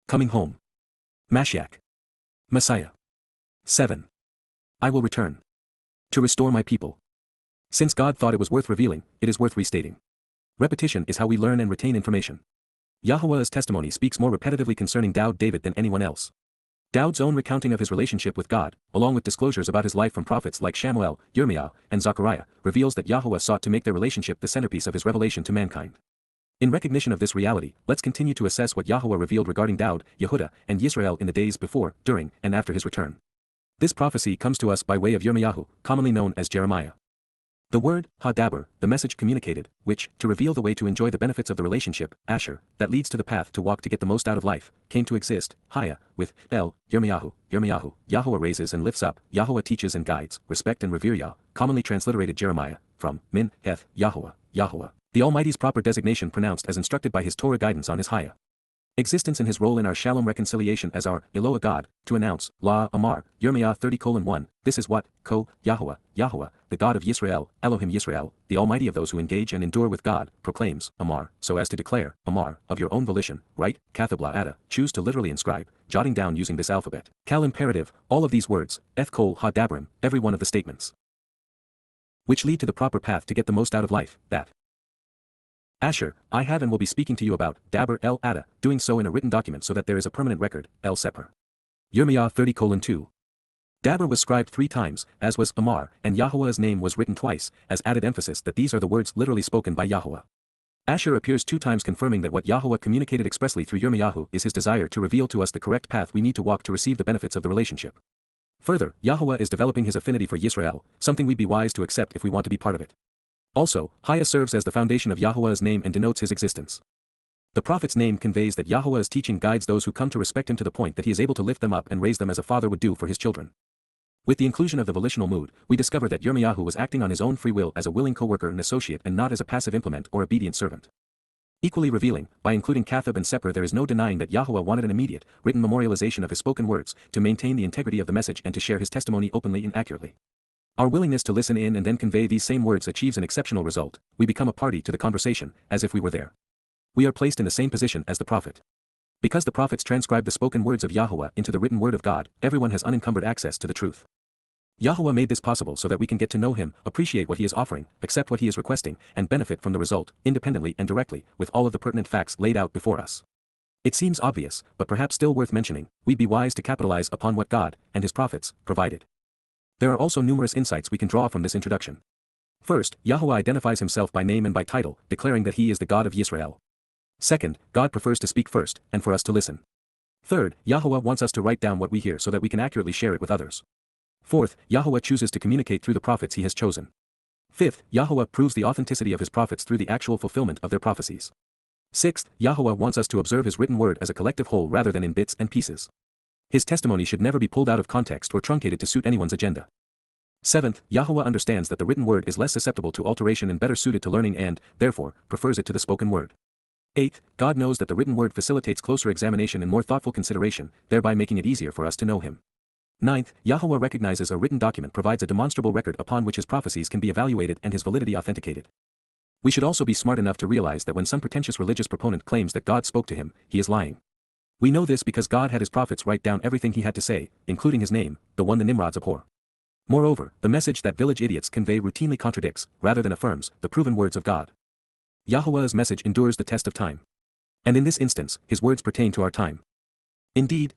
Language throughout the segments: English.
Coming home. Mashyach. Messiah. 7. I will return. To restore my people. Since God thought it was worth revealing, it is worth restating. Repetition is how we learn and retain information. Yahowah's testimony speaks more repetitively concerning David than anyone else. Daud's own recounting of his relationship with God, along with disclosures about his life from prophets like Shamuel, Yirmiah, and Zechariah, reveals that Yahowah sought to make their relationship the centerpiece of his revelation to mankind. In recognition of this reality, let's continue to assess what Yahowah revealed regarding Daud, Yehudah, and Yisrael in the days before, during, and after his return. This prophecy comes to us by way of Yirmiyahu, commonly known as Jeremiah. The word, ha-daber, the message communicated, which, to reveal the way to enjoy the benefits of the relationship, asher, that leads to the path to walk to get the most out of life, came to exist, haya, with, Yirmiyahu, Yahowah raises and lifts up, Yahowah teaches and guides, respect and revere Yah, commonly transliterated Jeremiah, from, min, heth, Yahowah, the Almighty's proper designation pronounced as instructed by his Torah guidance on his haya. Existence and his role in our shalom reconciliation as our, Eloah God, to announce, La Amar, Yirmiah 30:1, this is what, Yahowah, the God of Yisrael, Elohim Yisrael, the Almighty of those who engage and endure with God, proclaims, Amar, so as to declare, Amar, of your own volition, write, Kathabla Ada, choose to literally inscribe, jotting down using this alphabet. Kal imperative, all of these words, ha-dabrim, every one of the statements, which lead to the proper path to get the most out of life, that. Asher, I have and will be speaking to you about, Daber el Ada, doing so in a written document so that there is a permanent record, el Seper. Yirmiah 30:2. Daber was scribed 3 times, as was Amar, and Yahowah's name was written twice, as added emphasis that these are the words literally spoken by Yahowah. Asher appears 2 times confirming that what Yahowah communicated expressly through Yirmiyahu is his desire to reveal to us the correct path we need to walk to receive the benefits of the relationship. Further, Yahowah is developing his affinity for Yisrael, something we'd be wise to accept if we want to be part of it. Also, Haya serves as the foundation of Yahowah's name and denotes his existence. The prophet's name conveys that Yahowah's teaching guides those who come to respect him to the point that he is able to lift them up and raise them as a father would do for his children. With the inclusion of the volitional mood, we discover that Yirmiyahu was acting on his own free will as a willing co-worker and associate and not as a passive implement or obedient servant. Equally revealing, by including Kathab and Seper there is no denying that Yahowah wanted an immediate, written memorialization of his spoken words, to maintain the integrity of the message and to share his testimony openly and accurately. Our willingness to listen in and then convey these same words achieves an exceptional result. We become a party to the conversation, as if we were there. We are placed in the same position as the prophet. Because the prophets transcribe the spoken words of Yahowah into the written word of God, everyone has unencumbered access to the truth. Yahowah made this possible so that we can get to know him, appreciate what he is offering, accept what he is requesting, and benefit from the result, independently and directly, with all of the pertinent facts laid out before us. It seems obvious, but perhaps still worth mentioning, we'd be wise to capitalize upon what God, and his prophets, provided. There are also numerous insights we can draw from this introduction. First, Yahowah identifies himself by name and by title, declaring that he is the God of Yisrael. Second, God prefers to speak first, and for us to listen. Third, Yahowah wants us to write down what we hear so that we can accurately share it with others. Fourth, Yahowah chooses to communicate through the prophets he has chosen. Fifth, Yahowah proves the authenticity of his prophets through the actual fulfillment of their prophecies. Sixth, Yahowah wants us to observe his written word as a collective whole rather than in bits and pieces. His testimony should never be pulled out of context or truncated to suit anyone's agenda. Seventh, Yahowah understands that the written word is less susceptible to alteration and better suited to learning and, therefore, prefers it to the spoken word. Eighth, God knows that the written word facilitates closer examination and more thoughtful consideration, thereby making it easier for us to know him. Ninth, Yahowah recognizes a written document provides a demonstrable record upon which his prophecies can be evaluated and his validity authenticated. We should also be smart enough to realize that when some pretentious religious proponent claims that God spoke to him, he is lying. We know this because God had his prophets write down everything he had to say, including his name, the one the Nimrods abhor. Moreover, the message that village idiots convey routinely contradicts, rather than affirms, the proven words of God. Yahowah's message endures the test of time. And in this instance, his words pertain to our time. Indeed,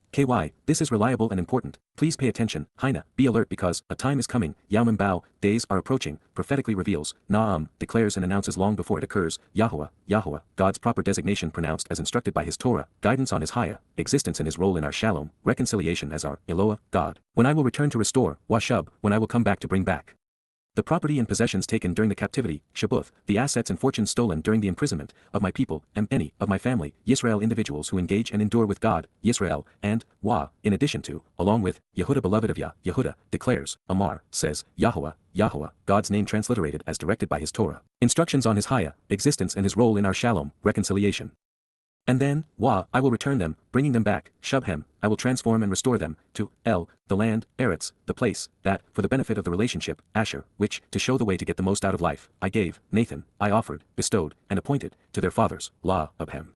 this is reliable and important. Please pay attention, Hina, be alert because, a time is coming, Yaumim Bao, days are approaching, prophetically reveals, Naam, declares and announces long before it occurs, Yahowah, God's proper designation pronounced as instructed by his Torah, guidance on his haya, existence and his role in our shalom, reconciliation as our, Eloah, God, when I will return to restore, Washub, when I will come back to bring back. The property and possessions taken during the captivity, Shabuth, the assets and fortunes stolen during the imprisonment, of my people, and any, of my family, Yisrael individuals who engage and endure with God, Yisrael, and, in addition to, along with, Yehudah beloved of Yehudah, declares, Amar, says, Yahowah, God's name transliterated as directed by his Torah, instructions on his haya, existence and his role in our shalom, reconciliation. And then, I will return them, bringing them back, Shubhem, I will transform and restore them, to, the land, Eretz, the place, that, for the benefit of the relationship, Asher, which, to show the way to get the most out of life, I gave, Nathan, I offered, bestowed, and appointed, to their fathers, Abhem.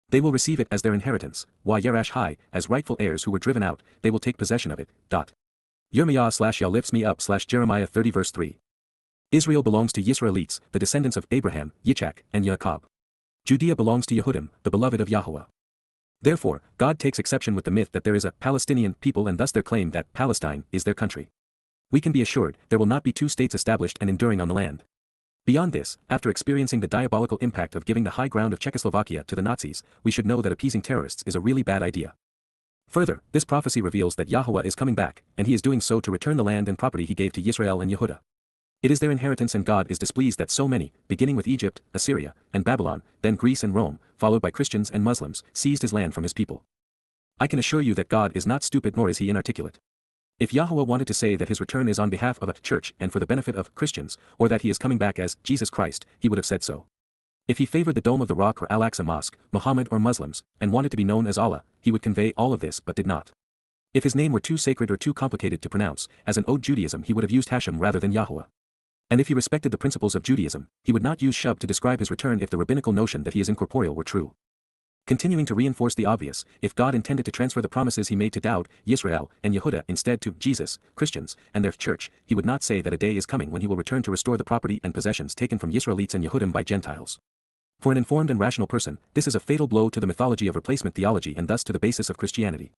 They will receive it as their inheritance, YAHOWah, as rightful heirs who were driven out, they will take possession of it. Yirmiyah/Yah lifts me up /Jeremiah 30 verse 3. Israel belongs to Yisraelites, the descendants of Abraham, Yitzchak, and Jacob. Judea belongs to Yehudim, the beloved of Yahowah. Therefore, God takes exception with the myth that there is a Palestinian people and thus their claim that Palestine is their country. We can be assured there will not be two states established and enduring on the land. Beyond this, after experiencing the diabolical impact of giving the high ground of Czechoslovakia to the Nazis, we should know that appeasing terrorists is a really bad idea. Further, this prophecy reveals that Yahowah is coming back, and he is doing so to return the land and property he gave to Yisrael and Yehudah. It is their inheritance, and God is displeased that so many, beginning with Egypt, Assyria, and Babylon, then Greece and Rome, followed by Christians and Muslims, seized his land from his people. I can assure you that God is not stupid nor is he inarticulate. If Yahowah wanted to say that his return is on behalf of a church and for the benefit of Christians, or that he is coming back as Jesus Christ, he would have said so. If he favored the Dome of the Rock or Al-Aqsa Mosque, Muhammad or Muslims, and wanted to be known as Allah, he would convey all of this but did not. If his name were too sacred or too complicated to pronounce, as in Ode Judaism he would have used Hashem rather than Yahowah. And if he respected the principles of Judaism, he would not use Shub to describe his return if the rabbinical notion that he is incorporeal were true. Continuing to reinforce the obvious, if God intended to transfer the promises he made to Daud, Yisrael, and Yehudah instead to Jesus, Christians, and their church, he would not say that a day is coming when he will return to restore the property and possessions taken from Yisraelites and Yehudim by Gentiles. For an informed and rational person, this is a fatal blow to the mythology of replacement theology and thus to the basis of Christianity.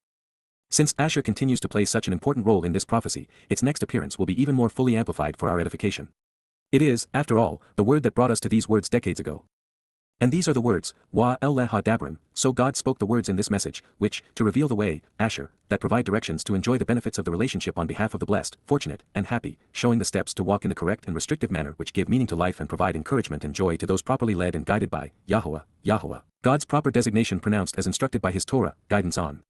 Since Asher continues to play such an important role in this prophecy, its next appearance will be even more fully amplified for our edification. It is, after all, the word that brought us to these words decades ago. And these are the words, Wa el-leha dabrim, so God spoke the words in this message, which, to reveal the way, Asher, that provide directions to enjoy the benefits of the relationship on behalf of the blessed, fortunate, and happy, showing the steps to walk in the correct and restrictive manner which give meaning to life and provide encouragement and joy to those properly led and guided by, Yahowah, Yahowah, God's proper designation pronounced as instructed by his Torah, guidance on.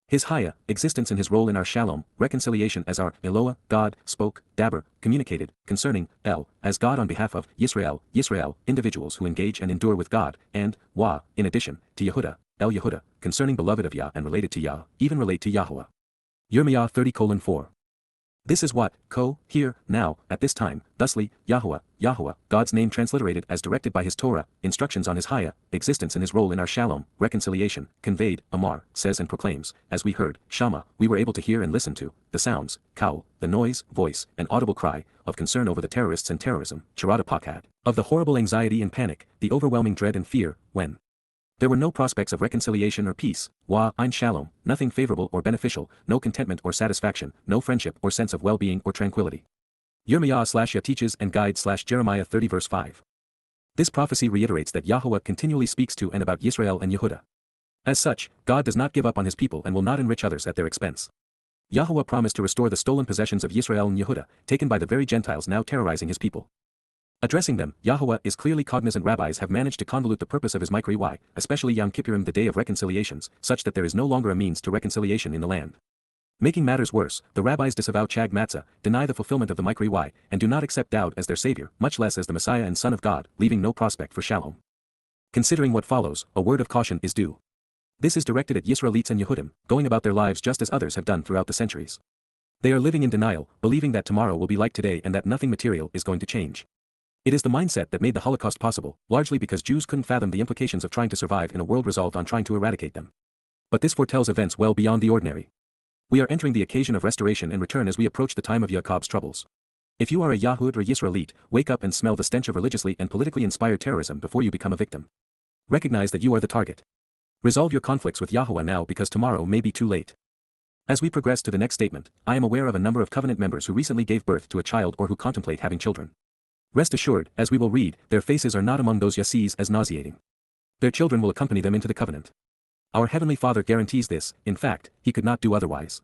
His Haya, existence in his role in our Shalom, reconciliation as our Eloah, God, spoke, Daber, communicated, concerning, El, as God on behalf of Yisrael, individuals who engage and endure with God, and, Wa, in addition, to Yehudah, El Yehudah, concerning beloved of Yah and related to Yah, even relate to Yahowah. Yirmiyah 30:4. This is what, here, now, at this time, thusly, Yahowah, God's name transliterated as directed by his Torah, instructions on his Haya, existence in his role in our Shalom, reconciliation, conveyed, Amar, says and proclaims, as we heard, Shama, we were able to hear and listen to, the sounds, Kau, the noise, voice, and audible cry, of concern over the terrorists and terrorism, Charada Pakad, of the horrible anxiety and panic, the overwhelming dread and fear, when there were no prospects of reconciliation or peace, Ein Shalom, nothing favorable or beneficial, no contentment or satisfaction, no friendship or sense of well-being or tranquility. Yirmiyah/Yah teaches and guides /Jeremiah 30 verse 5. This prophecy reiterates that Yahowah continually speaks to and about Yisrael and Yehudah. As such, God does not give up on his people and will not enrich others at their expense. Yahowah promised to restore the stolen possessions of Yisrael and Yehudah, taken by the very Gentiles now terrorizing his people. Addressing them, Yahowah is clearly cognizant. Rabbis have managed to convolute the purpose of his YYV2C7, especially Yom Kippurim, the day of reconciliations, such that there is no longer a means to reconciliation in the land. Making matters worse, the rabbis disavow Chag Matzah, deny the fulfillment of the YYV2C7, and do not accept Daud as their savior, much less as the Messiah and Son of God, leaving no prospect for Shalom. Considering what follows, a word of caution is due. This is directed at Yisraelites and Yehudim, going about their lives just as others have done throughout the centuries. They are living in denial, believing that tomorrow will be like today and that nothing material is going to change. It is the mindset that made the Holocaust possible, largely because Jews couldn't fathom the implications of trying to survive in a world resolved on trying to eradicate them. But this foretells events well beyond the ordinary. We are entering the occasion of restoration and return as we approach the time of Jacob's troubles. If you are a Yahud or Yisraelite, wake up and smell the stench of religiously and politically inspired terrorism before you become a victim. Recognize that you are the target. Resolve your conflicts with Yahowah now, because tomorrow may be too late. As we progress to the next statement, I am aware of a number of covenant members who recently gave birth to a child or who contemplate having children. Rest assured, as we will read, their faces are not among those Yasees as nauseating. Their children will accompany them into the covenant. Our Heavenly Father guarantees this, in fact, he could not do otherwise.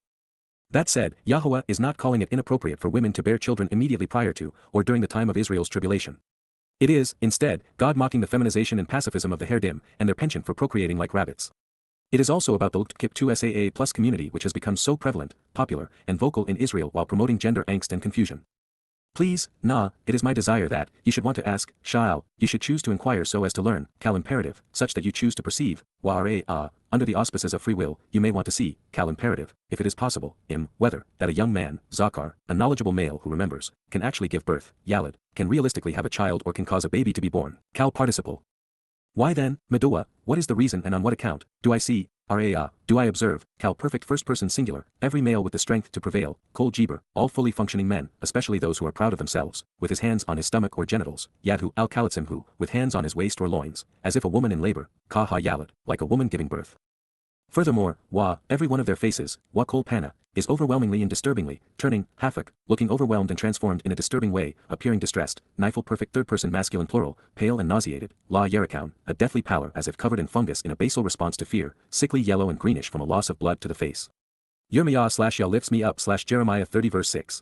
That said, Yahowah is not calling it inappropriate for women to bear children immediately prior to, or during the time of Israel's tribulation. It is, instead, God mocking the feminization and pacifism of the Herdim, and their penchant for procreating like rabbits. It is also about the LGBTQ2SAA+ community which has become so prevalent, popular, and vocal in Israel while promoting gender angst and confusion. Please, it is my desire that, you should want to ask, Sha'al, you should choose to inquire so as to learn, Cal imperative, such that you choose to perceive, under the auspices of free will, you may want to see, Cal imperative, if it is possible, whether, that a young man, Zakar, a knowledgeable male who remembers, can actually give birth, Yalad, can realistically have a child or can cause a baby to be born, Cal participle. Why then, Medoa, what is the reason and on what account, do I see, do I observe, Cal perfect first person singular, every male with the strength to prevail, Kol Jeber, all fully functioning men, especially those who are proud of themselves, with his hands on his stomach or genitals, Yadhu al Kalitzim who, with hands on his waist or loins, as if a woman in labor, Ka ha Yalad, like a woman giving birth. Furthermore, every one of their faces, Kol Pana, is overwhelmingly and disturbingly, turning, Hafak, looking overwhelmed and transformed in a disturbing way, appearing distressed, Nifel perfect third person masculine plural, pale and nauseated, La Yerikaun, a deathly pallor as if covered in fungus in a basal response to fear, sickly yellow and greenish from a loss of blood to the face. Yirmiyah/Yah lifts me up Jeremiah 30 verse 6.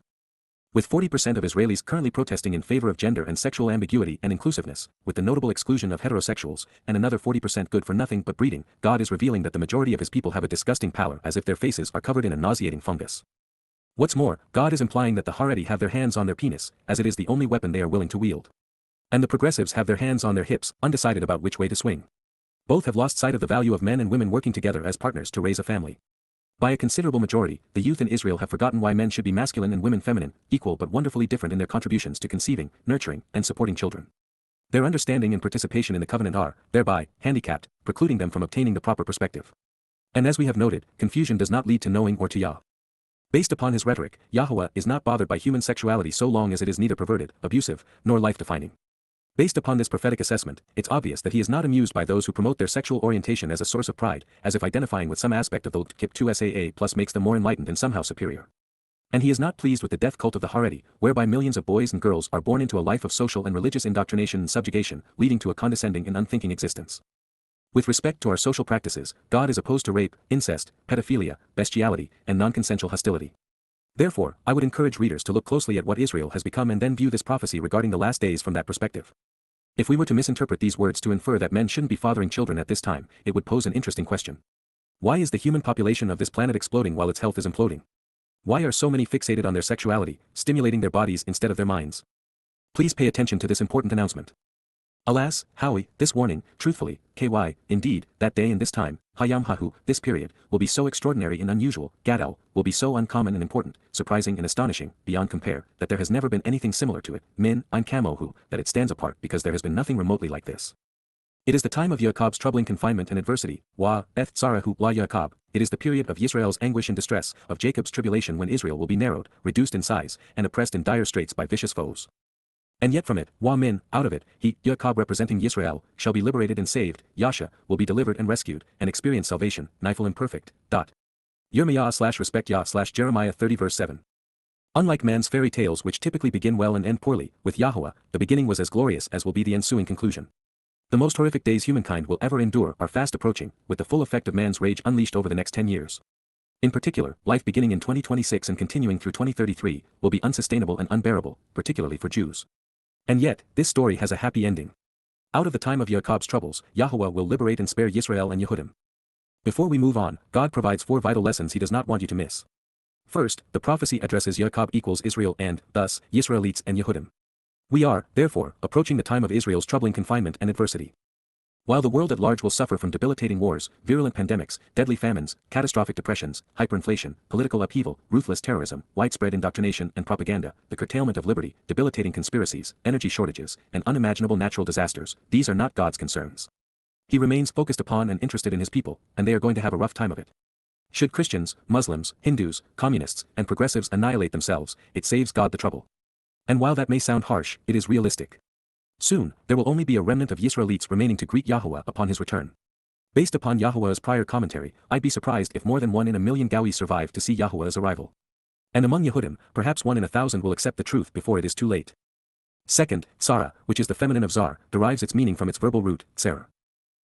With 40% of Israelis currently protesting in favor of gender and sexual ambiguity and inclusiveness, with the notable exclusion of heterosexuals, and another 40% good for nothing but breeding, God is revealing that the majority of his people have a disgusting pallor as if their faces are covered in a nauseating fungus. What's more, God is implying that the Haredi have their hands on their penis, as it is the only weapon they are willing to wield. And the progressives have their hands on their hips, undecided about which way to swing. Both have lost sight of the value of men and women working together as partners to raise a family. By a considerable majority, the youth in Israel have forgotten why men should be masculine and women feminine, equal but wonderfully different in their contributions to conceiving, nurturing, and supporting children. Their understanding and participation in the covenant are, thereby, handicapped, precluding them from obtaining the proper perspective. And as we have noted, confusion does not lead to knowing or to Yah. Based upon his rhetoric, Yahuwah is not bothered by human sexuality so long as it is neither perverted, abusive, nor life-defining. Based upon this prophetic assessment, it's obvious that he is not amused by those who promote their sexual orientation as a source of pride, as if identifying with some aspect of the Kip 2SAA plus makes them more enlightened and somehow superior. And he is not pleased with the death cult of the Haredi, whereby millions of boys and girls are born into a life of social and religious indoctrination and subjugation, leading to a condescending and unthinking existence. With respect to our social practices, God is opposed to rape, incest, pedophilia, bestiality, and non-consensual hostility. Therefore, I would encourage readers to look closely at what Israel has become and then view this prophecy regarding the last days from that perspective. If we were to misinterpret these words to infer that men shouldn't be fathering children at this time, it would pose an interesting question. Why is the human population of this planet exploding while its health is imploding? Why are so many fixated on their sexuality, stimulating their bodies instead of their minds? Please pay attention to this important announcement. Alas, Howie, this warning, truthfully, KY, indeed, that day and this time, Hayam Hahu, this period, will be so extraordinary and unusual, Gadol, will be so uncommon and important, surprising and astonishing, beyond compare, that there has never been anything similar to it, Min, I'm Camohu, that it stands apart because there has been nothing remotely like this. It is the time of Yaakov's troubling confinement and adversity, Tzarahu La Yaakov, it is the period of Yisrael's anguish and distress, of Jacob's tribulation when Israel will be narrowed, reduced in size, and oppressed in dire straits by vicious foes. And yet from it, Min, out of it, he, Yaakov representing Yisrael, shall be liberated and saved, Yasha, will be delivered and rescued, and experience salvation, Nifel imperfect. Yirmiyah/respect Yah/Jeremiah 30 verse 7. Unlike man's fairy tales which typically begin well and end poorly, with Yahuwah, the beginning was as glorious as will be the ensuing conclusion. The most horrific days humankind will ever endure are fast approaching, with the full effect of man's rage unleashed over the next 10 years. In particular, life beginning in 2026 and continuing through 2033, will be unsustainable and unbearable, particularly for Jews. And yet, this story has a happy ending. Out of the time of Yaakov's troubles, Yahuwah will liberate and spare Yisrael and Yehudim. Before we move on, God provides 4 vital lessons he does not want you to miss. First, the prophecy addresses Yaakov equals Israel and, thus, Yisraelites and Yehudim. We are, therefore, approaching the time of Israel's troubling confinement and adversity. While the world at large will suffer from debilitating wars, virulent pandemics, deadly famines, catastrophic depressions, hyperinflation, political upheaval, ruthless terrorism, widespread indoctrination and propaganda, the curtailment of liberty, debilitating conspiracies, energy shortages, and unimaginable natural disasters, these are not God's concerns. He remains focused upon and interested in his people, and they are going to have a rough time of it. Should Christians, Muslims, Hindus, communists, and progressives annihilate themselves, it saves God the trouble. And while that may sound harsh, it is realistic. Soon, there will only be a remnant of Yisraelites remaining to greet Yahuwah upon his return. Based upon Yahuwah's prior commentary, I'd be surprised if more than 1 in a million Gawis survive to see Yahuwah's arrival. And among Yehudim, perhaps 1 in 1,000 will accept the truth before it is too late. Second, Tsara, which is the feminine of Zar, derives its meaning from its verbal root, tsara.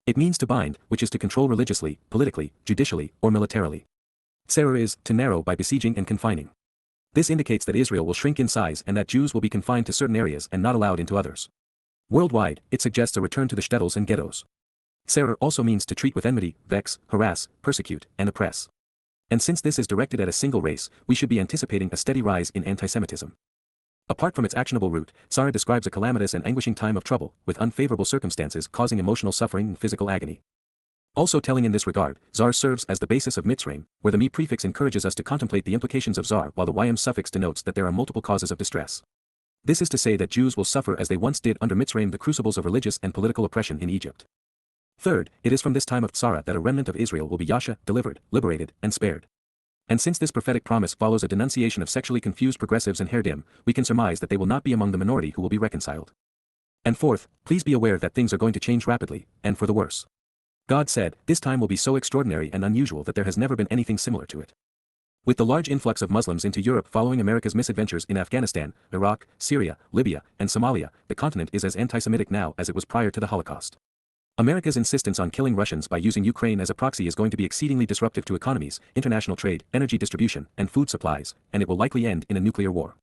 It means to bind, which is to control religiously, politically, judicially, or militarily. Tsara is, to narrow by besieging and confining. This indicates that Israel will shrink in size and that Jews will be confined to certain areas and not allowed into others. Worldwide, it suggests a return to the shtetls and ghettos. Tsara also means to treat with enmity, vex, harass, persecute, and oppress. And since this is directed at a single race, we should be anticipating a steady rise in antisemitism. Apart from its actionable root, Tsara describes a calamitous and anguishing time of trouble, with unfavorable circumstances causing emotional suffering and physical agony. Also telling in this regard, Zar serves as the basis of Mitzrayim, where the mi prefix encourages us to contemplate the implications of Zar while the ym suffix denotes that there are multiple causes of distress. This is to say that Jews will suffer as they once did under Mitzrayim the crucibles of religious and political oppression in Egypt. Third, it is from this time of Towrah that a remnant of Israel will be Yasha, delivered, liberated, and spared. And since this prophetic promise follows a denunciation of sexually confused progressives and haredim, we can surmise that they will not be among the minority who will be reconciled. And fourth, please be aware that things are going to change rapidly, and for the worse. God said, this time will be so extraordinary and unusual that there has never been anything similar to it. With the large influx of Muslims into Europe following America's misadventures in Afghanistan, Iraq, Syria, Libya, and Somalia, the continent is as anti-Semitic now as it was prior to the Holocaust. America's insistence on killing Russians by using Ukraine as a proxy is going to be exceedingly disruptive to economies, international trade, energy distribution, and food supplies, and it will likely end in a nuclear war.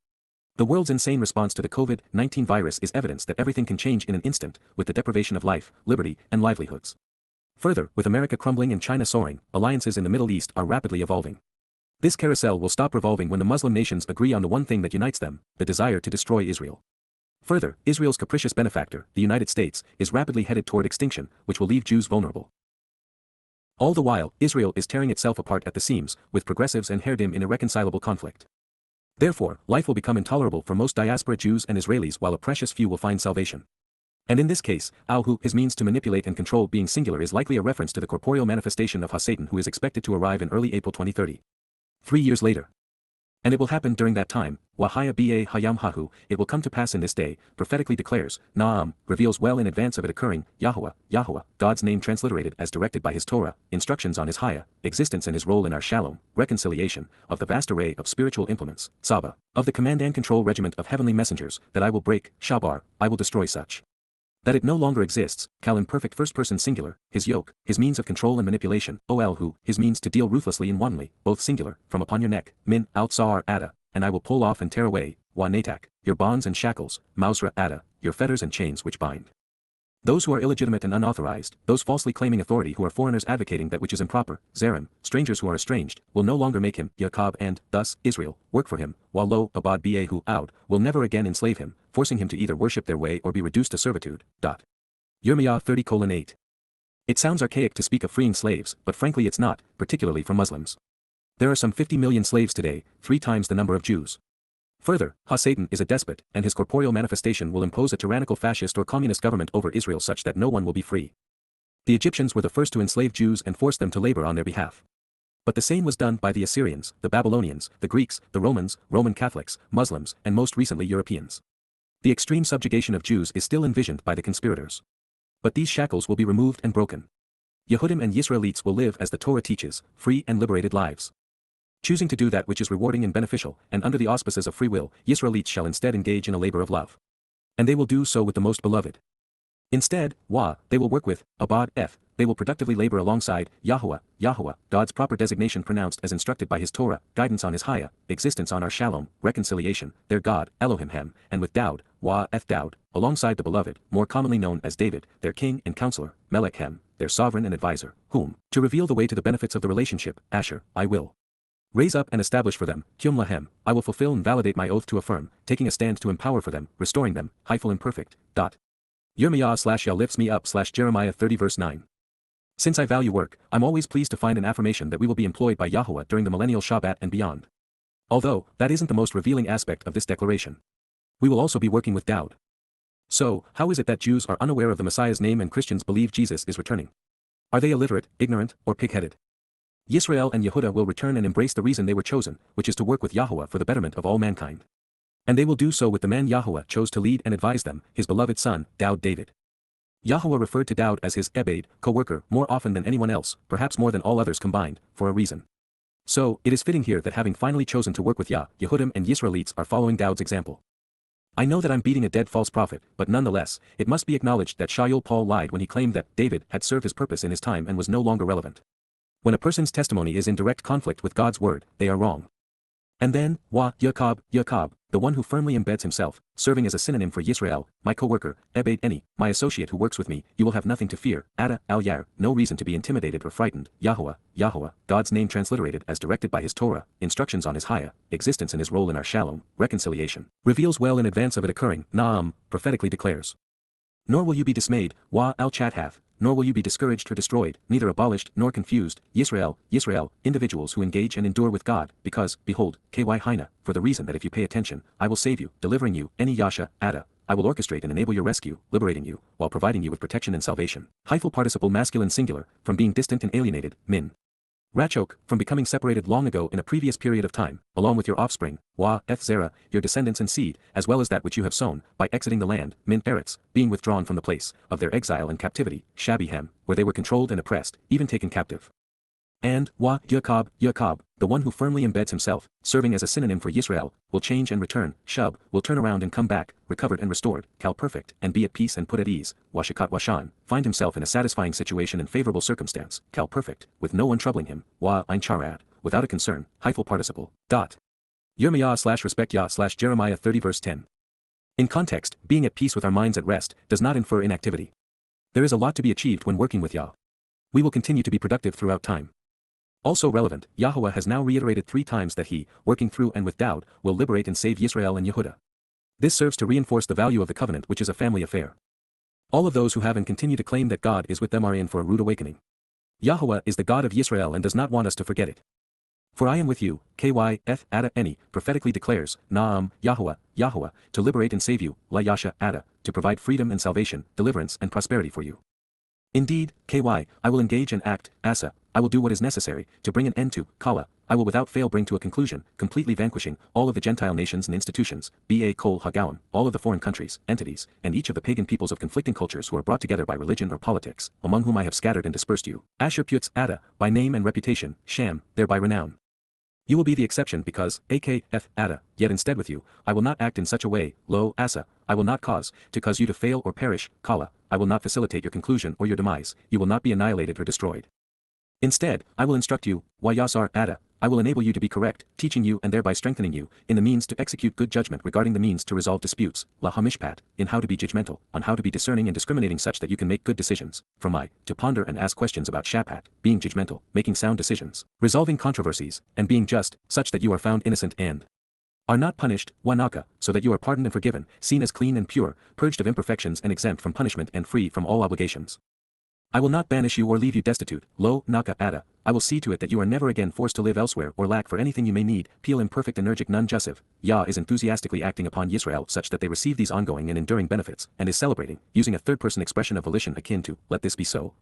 The world's insane response to the COVID-19 virus is evidence that everything can change in an instant, with the deprivation of life, liberty, and livelihoods. Further, with America crumbling and China soaring, alliances in the Middle East are rapidly evolving. This carousel will stop revolving when the Muslim nations agree on the one thing that unites them, the desire to destroy Israel. Further, Israel's capricious benefactor, the United States, is rapidly headed toward extinction, which will leave Jews vulnerable. All the while, Israel is tearing itself apart at the seams, with progressives and haredim in irreconcilable conflict. Therefore, life will become intolerable for most diaspora Jews and Israelis while a precious few will find salvation. And in this case, Yahu, his means to manipulate and control being singular, is likely a reference to the corporeal manifestation of Ha-Satan, who is expected to arrive in early April 2030. 3 years later. And it will happen during that time, YAHOWAH, it will come to pass in this day, prophetically declares, Naam, reveals well in advance of it occurring, Yahowah, God's name transliterated as directed by his Torah, instructions on his YAHOWAH, existence and his role in our Shalom, reconciliation, of the vast array of spiritual implements, Saba, of the command and control regiment of heavenly messengers, that I will break, Shabar, I will destroy such. That it no longer exists, Kal in perfect first-person singular, his yoke, his means of control and manipulation, Olhu, his means to deal ruthlessly and wantonly, both singular, from upon your neck, Min, out Sa'ar, Ada, and I will pull off and tear away, Wa Natak, your bonds and shackles, Mausra, Ada, your fetters and chains which bind. Those who are illegitimate and unauthorized, those falsely claiming authority who are foreigners advocating that which is improper, Zerim, strangers who are estranged, will no longer make him, Jacob and, thus, Israel, work for him, while lo, Abad Bahu out, will never again enslave him, forcing him to either worship their way or be reduced to servitude. Yirmiyah 30:8. It sounds archaic to speak of freeing slaves, but frankly it's not, particularly for Muslims. There are some 50 million slaves today, 3 times the number of Jews. Further, Ha-Satan is a despot, and his corporeal manifestation will impose a tyrannical fascist or communist government over Israel such that no one will be free. The Egyptians were the first to enslave Jews and force them to labor on their behalf. But the same was done by the Assyrians, the Babylonians, the Greeks, the Romans, Roman Catholics, Muslims, and most recently Europeans. The extreme subjugation of Jews is still envisioned by the conspirators. But these shackles will be removed and broken. Yehudim and Yisraelites will live as the Torah teaches, free and liberated lives. Choosing to do that which is rewarding and beneficial, and under the auspices of free will, Yisraelites shall instead engage in a labor of love. And they will do so with the most beloved. Instead, they will work with, Abad, they will productively labor alongside, Yahowah, God's proper designation pronounced as instructed by his Torah, guidance on his YAHOWAH, existence on our Shalom, reconciliation, their God, Elohim, and with Daud, Daud, alongside the beloved, more commonly known as David, their king and counselor, Melech their sovereign and advisor, whom, to reveal the way to the benefits of the relationship, Asher, I will raise up and establish for them, Kyum Lahem, I will fulfill and validate my oath to affirm, taking a stand to empower for them, restoring them, Hyphal imperfect. Yirmiyah/Yah lifts me up /Jeremiah 30:9. Since I value work, I'm always pleased to find an affirmation that we will be employed by Yahowah during the millennial Shabat and beyond. Although, that isn't the most revealing aspect of this declaration. We will also be working with Daud. So, how is it that Jews are unaware of the Messiah's name and Christians believe Jesus is returning? Are they illiterate, ignorant, or pig-headed? Yisrael and Yehudah will return and embrace the reason they were chosen, which is to work with Yahowah for the betterment of all mankind. And they will do so with the man Yahowah chose to lead and advise them, his beloved son, David. Yahowah referred to Daud as his Ebed, co-worker, more often than anyone else, perhaps more than all others combined, for a reason. So, it is fitting here that having finally chosen to work with Yehudim and Yisraelites are following Daud's example. I know that I'm beating a dead false prophet, but nonetheless, it must be acknowledged that Shaul Paul lied when he claimed that David had served his purpose in his time and was no longer relevant. When a person's testimony is in direct conflict with God's word, they are wrong. And then, Jacob, the one who firmly embeds himself, serving as a synonym for Yisrael, my co-worker, Ebed Eni, my associate who works with me, you will have nothing to fear, Ada, Al-Yar, no reason to be intimidated or frightened, Yahowah, God's name transliterated as directed by his Torah, instructions on his YAHOWAH, existence and his role in our Shalom, reconciliation, reveals well in advance of it occurring, Naam, prophetically declares. Nor will you be dismayed, al-Chathath, nor will you be discouraged or destroyed, neither abolished nor confused, Yisrael, individuals who engage and endure with God, because, behold, ky Hina, for the reason that if you pay attention, I will save you, delivering you, Eni Yasha, Ada, I will orchestrate and enable your rescue, liberating you, while providing you with protection and salvation. Hyphal participle masculine singular, from being distant and alienated, min. Rachok, from becoming separated long ago in a previous period of time, along with your offspring, Zerah, your descendants and seed, as well as that which you have sown, by exiting the land, min Eretz, being withdrawn from the place of their exile and captivity, Shabihem, where they were controlled and oppressed, even taken captive. And Yaakov, the one who firmly embeds himself, serving as a synonym for Yisrael, will change and return, Shub, will turn around and come back, recovered and restored, Kal perfect, and be at peace and put at ease, Washakat Washan, find himself in a satisfying situation and favorable circumstance, Kal perfect, with no one troubling him, Ein Charad, without a concern, Hyphal participle. Yirmiyah/respect Yah/Jeremiah 30 verse 10. In context, being at peace with our minds at rest, does not infer inactivity. There is a lot to be achieved when working with Yah. We will continue to be productive throughout time. Also relevant, Yahowah has now reiterated 3 times that he, working through and with Daud, will liberate and save Yisrael and Yehudah. This serves to reinforce the value of the covenant, which is a family affair. All of those who have and continue to claim that God is with them are in for a rude awakening. Yahowah is the God of Yisrael and does not want us to forget it. For I am with you, Yada Eni, prophetically declares, Naam, Yahowah, to liberate and save you, La Yasha Ada, to provide freedom and salvation, deliverance and prosperity for you. Indeed, I will engage and act, Asa, I will do what is necessary, to bring an end to, Kala, I will without fail bring to a conclusion, completely vanquishing, all of the Gentile nations and institutions, Ba Kol Hagawim, all of the foreign countries, entities, and each of the pagan peoples of conflicting cultures who are brought together by religion or politics, among whom I have scattered and dispersed you, Asher Putz Ada, by name and reputation, Sham, thereby renown. You will be the exception because, Ada, yet instead with you, I will not act in such a way, Lo, Asa, I will not cause you to fail or perish, Kala, I will not facilitate your conclusion or your demise, you will not be annihilated or destroyed. Instead, I will instruct you, Yasar Ada, I will enable you to be correct, teaching you and thereby strengthening you, in the means to execute good judgment regarding the means to resolve disputes, La Hamishpat, in how to be judgmental, on how to be discerning and discriminating such that you can make good decisions, from to ponder and ask questions about Shapat, being judgmental, making sound decisions, resolving controversies, and being just, such that you are found innocent and are not punished, Wanaka, so that you are pardoned and forgiven, seen as clean and pure, purged of imperfections and exempt from punishment and free from all obligations. I will not banish you or leave you destitute, Lo, Naka Ada, I will see to it that you are never again forced to live elsewhere or lack for anything you may need, Peel imperfect energic non jussive, Yah is enthusiastically acting upon Yisrael such that they receive these ongoing and enduring benefits, and is celebrating, using a third-person expression of volition akin to, let this be so,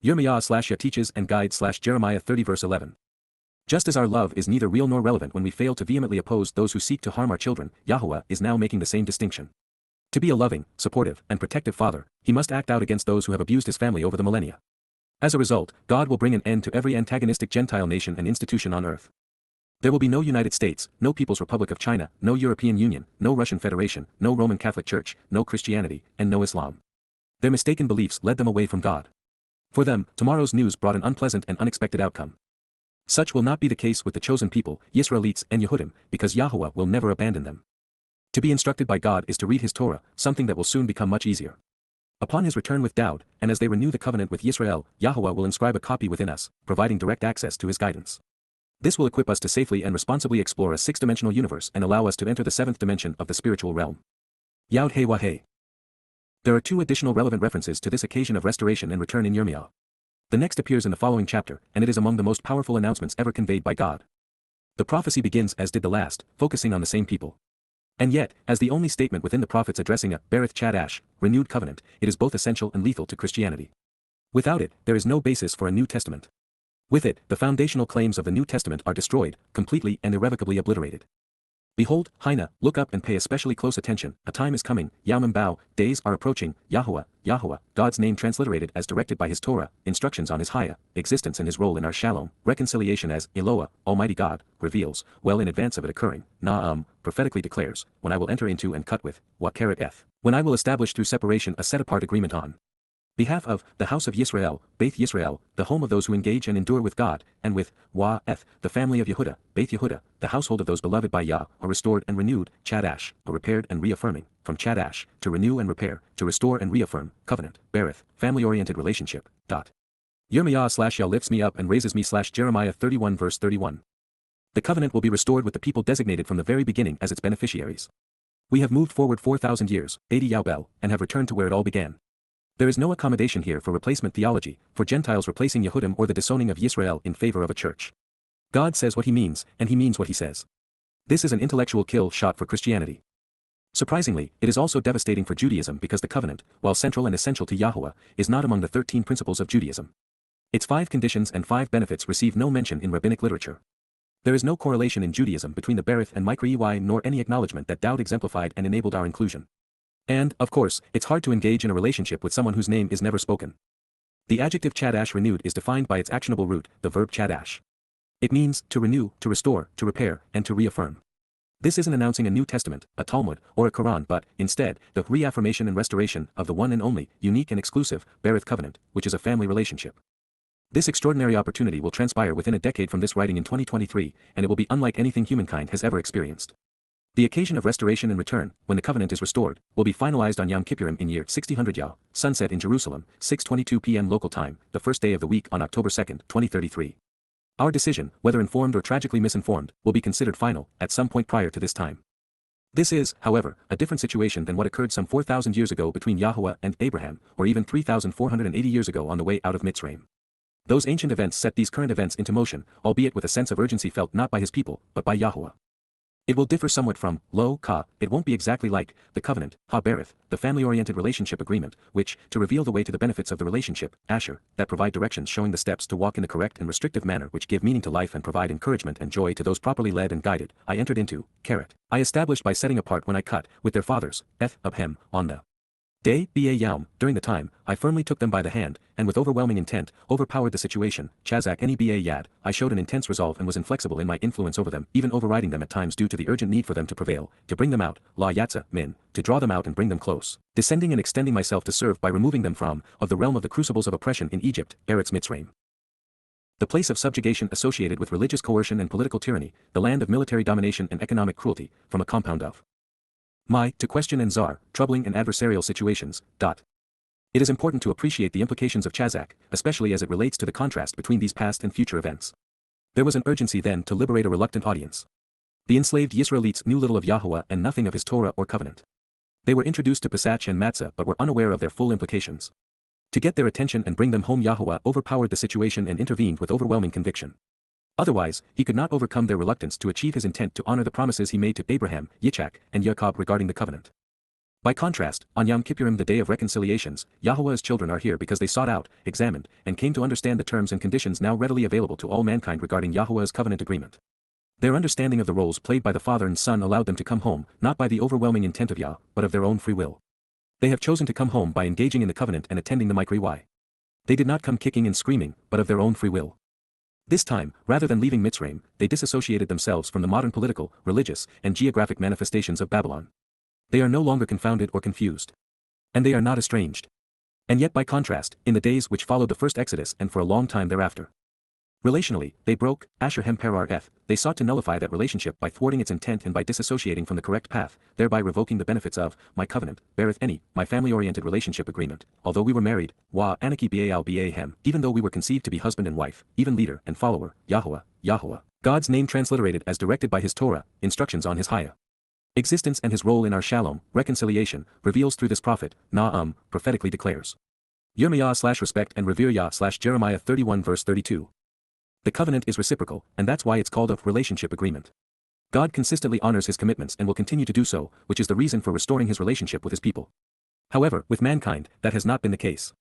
Yirmiyah/Yah teaches and guides/Jeremiah 30 verse 11. Just as our love is neither real nor relevant when we fail to vehemently oppose those who seek to harm our children, Yahowah is now making the same distinction. To be a loving, supportive, and protective father, he must act out against those who have abused his family over the millennia. As a result, God will bring an end to every antagonistic Gentile nation and institution on earth. There will be no United States, no People's Republic of China, no European Union, no Russian Federation, no Roman Catholic Church, no Christianity, and no Islam. Their mistaken beliefs led them away from God. For them, tomorrow's news brought an unpleasant and unexpected outcome. Such will not be the case with the chosen people, Yisraelites and Yehudim, because Yahowah will never abandon them. To be instructed by God is to read his Torah, something that will soon become much easier. Upon his return with Daud, and as they renew the covenant with Yisrael, Yahowah will inscribe a copy within us, providing direct access to his guidance. This will equip us to safely and responsibly explore a 6-dimensional universe and allow us to enter the 7th dimension of the spiritual realm. Yahowah. There are 2 additional relevant references to this occasion of restoration and return in Yirmiyah. The next appears in the following chapter, and it is among the most powerful announcements ever conveyed by God. The prophecy begins as did the last, focusing on the same people. And yet, as the only statement within the prophets addressing a Berith Chadash, renewed covenant, it is both essential and lethal to Christianity. Without it, there is no basis for a New Testament. With it, the foundational claims of the New Testament are destroyed, completely and irrevocably obliterated. Behold, Hina, look up and pay especially close attention, a time is coming, Yamim Bao, days are approaching, Yahowah, God's name transliterated as directed by his Torah, instructions on his Haya, existence and his role in our Shalom, reconciliation as Eloah, Almighty God, reveals, well in advance of it occurring, Naam, prophetically declares, when I will enter into and cut with, Wakeret Eth, when I will establish through separation a set-apart agreement on behalf of the house of Yisrael, Beit Yisrael, the home of those who engage and endure with God, and with the family of Yehudah, Beit Yehudah, the household of those beloved by Yah, are restored and renewed, Chadash, a repaired and reaffirming, from Chadash, to renew and repair, to restore and reaffirm, covenant, Berith, family-oriented relationship. Yirmiyah/Yah lifts me up and raises me/Jeremiah 31 verse 31. The covenant will be restored with the people designated from the very beginning as its beneficiaries. We have moved forward 4,000 years, 80 Yobel, and have returned to where it all began. There is no accommodation here for replacement theology, for Gentiles replacing Yehudim or the disowning of Yisrael in favor of a church. God says what he means, and he means what he says. This is an intellectual kill shot for Christianity. Surprisingly, it is also devastating for Judaism because the covenant, while central and essential to YAHOWAH, is not among the 13 principles of Judaism. Its 5 conditions and 5 benefits receive no mention in rabbinic literature. There is no correlation in Judaism between the Berith and Micro-EY nor any acknowledgement that doubt exemplified and enabled our inclusion. And, of course, it's hard to engage in a relationship with someone whose name is never spoken. The adjective chadash renewed is defined by its actionable root, the verb chadash. It means to renew, to restore, to repair, and to reaffirm. This isn't announcing a New Testament, a Talmud, or a Quran but, instead, the reaffirmation and restoration of the one and only, unique and exclusive, Berith covenant, which is a family relationship. This extraordinary opportunity will transpire within a decade from this writing in 2023, and it will be unlike anything humankind has ever experienced. The occasion of restoration and return, when the covenant is restored, will be finalized on Yom Kippurim in year 6000 Yah, sunset in Jerusalem, 6:22 p.m. local time, the first day of the week on October 2, 2033. Our decision, whether informed or tragically misinformed, will be considered final, at some point prior to this time. This is, however, a different situation than what occurred some 4,000 years ago between YAHOWAH and Abraham, or even 3,480 years ago on the way out of Mitzrayim. Those ancient events set these current events into motion, albeit with a sense of urgency felt not by his people, but by YAHOWAH. It will differ somewhat from, it won't be exactly like, the covenant, ha-berith, the family-oriented relationship agreement, which, to reveal the way to the benefits of the relationship, asher, that provide directions showing the steps to walk in the correct and restrictive manner which give meaning to life and provide encouragement and joy to those properly led and guided, I entered into, I established by setting apart when I cut, with their fathers, Abhem, on the day, Ba during the time, I firmly took them by the hand, and with overwhelming intent, overpowered the situation, Chazak any Ba Yad, I showed an intense resolve and was inflexible in my influence over them, even overriding them at times due to the urgent need for them to prevail, to bring them out, La Yatza, Min, to draw them out and bring them close, descending and extending myself to serve by removing them from, of the realm of the crucibles of oppression in Egypt, Eretz Mitzrayim. The place of subjugation associated with religious coercion and political tyranny, the land of military domination and economic cruelty, from a compound of to question and zar, troubling and adversarial situations. It is important to appreciate the implications of Chazak, especially as it relates to the contrast between these past and future events. There was an urgency then to liberate a reluctant audience. The enslaved Yisraelites knew little of YAHOWAH and nothing of his Torah or covenant. They were introduced to Pesach and Matzah but were unaware of their full implications. To get their attention and bring them home, YAHOWAH overpowered the situation and intervened with overwhelming conviction. Otherwise, he could not overcome their reluctance to achieve his intent to honor the promises he made to Abraham, Yitzchak, and Jacob regarding the covenant. By contrast, on Yom Kippurim, the day of reconciliations, YAHOWAH's children are here because they sought out, examined, and came to understand the terms and conditions now readily available to all mankind regarding YAHOWAH's covenant agreement. Their understanding of the roles played by the Father and Son allowed them to come home, not by the overwhelming intent of Yah, but of their own free will. They have chosen to come home by engaging in the covenant and attending the Micro-EY. They did not come kicking and screaming, but of their own free will. This time, rather than leaving Mitzrayim, they disassociated themselves from the modern political, religious, and geographic manifestations of Babylon. They are no longer confounded or confused. And they are not estranged. And yet by contrast, in the days which followed the first Exodus and for a long time thereafter, relationally, they broke, Asher Hem Perar Eth, they sought to nullify that relationship by thwarting its intent and by disassociating from the correct path, thereby revoking the benefits of, my covenant, Berith any, my family-oriented relationship agreement, although we were married, Wa Anaki Baal Ba Hem, even though we were conceived to be husband and wife, even leader and follower, YAHOWAH, God's name transliterated as directed by his Torah, instructions on his Hayah. Existence and his role in our Shalom, reconciliation, reveals through this prophet, Na'am, prophetically declares. Yirmiyah/respect and revere Yah/Jeremiah 31 verse 32. The covenant is reciprocal, and that's why it's called a relationship agreement. God consistently honors his commitments and will continue to do so, which is the reason for restoring his relationship with his people. However, with mankind, that has not been the case.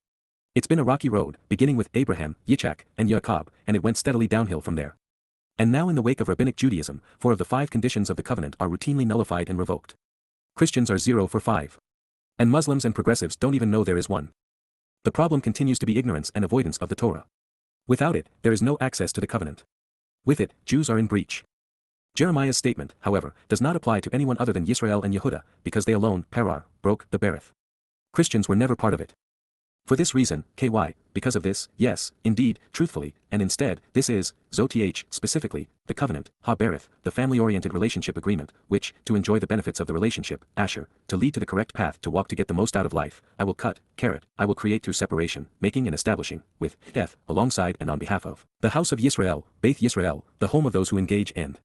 It's been a rocky road, beginning with Abraham, Yitzchak, and Jacob, and it went steadily downhill from there. And now in the wake of rabbinic Judaism, 4 of the 5 conditions of the covenant are routinely nullified and revoked. Christians are 0 for 5. And Muslims and progressives don't even know there is one. The problem continues to be ignorance and avoidance of the Torah. Without it, there is no access to the covenant. With it, Jews are in breach. Jeremiah's statement, however, does not apply to anyone other than Yisrael and Yehudah, because they alone, Perar, broke the Berith. Christians were never part of it. For this reason, because of this, yes, indeed, truthfully, and instead, this is, Zoth, specifically, the covenant, ha-berith, the family-oriented relationship agreement, which, to enjoy the benefits of the relationship, asher, to lead to the correct path to walk to get the most out of life, I will cut, I will create through separation, making and establishing, with, death, alongside and on behalf of, the house of Yisrael, Beit Yisrael, the home of those who engage and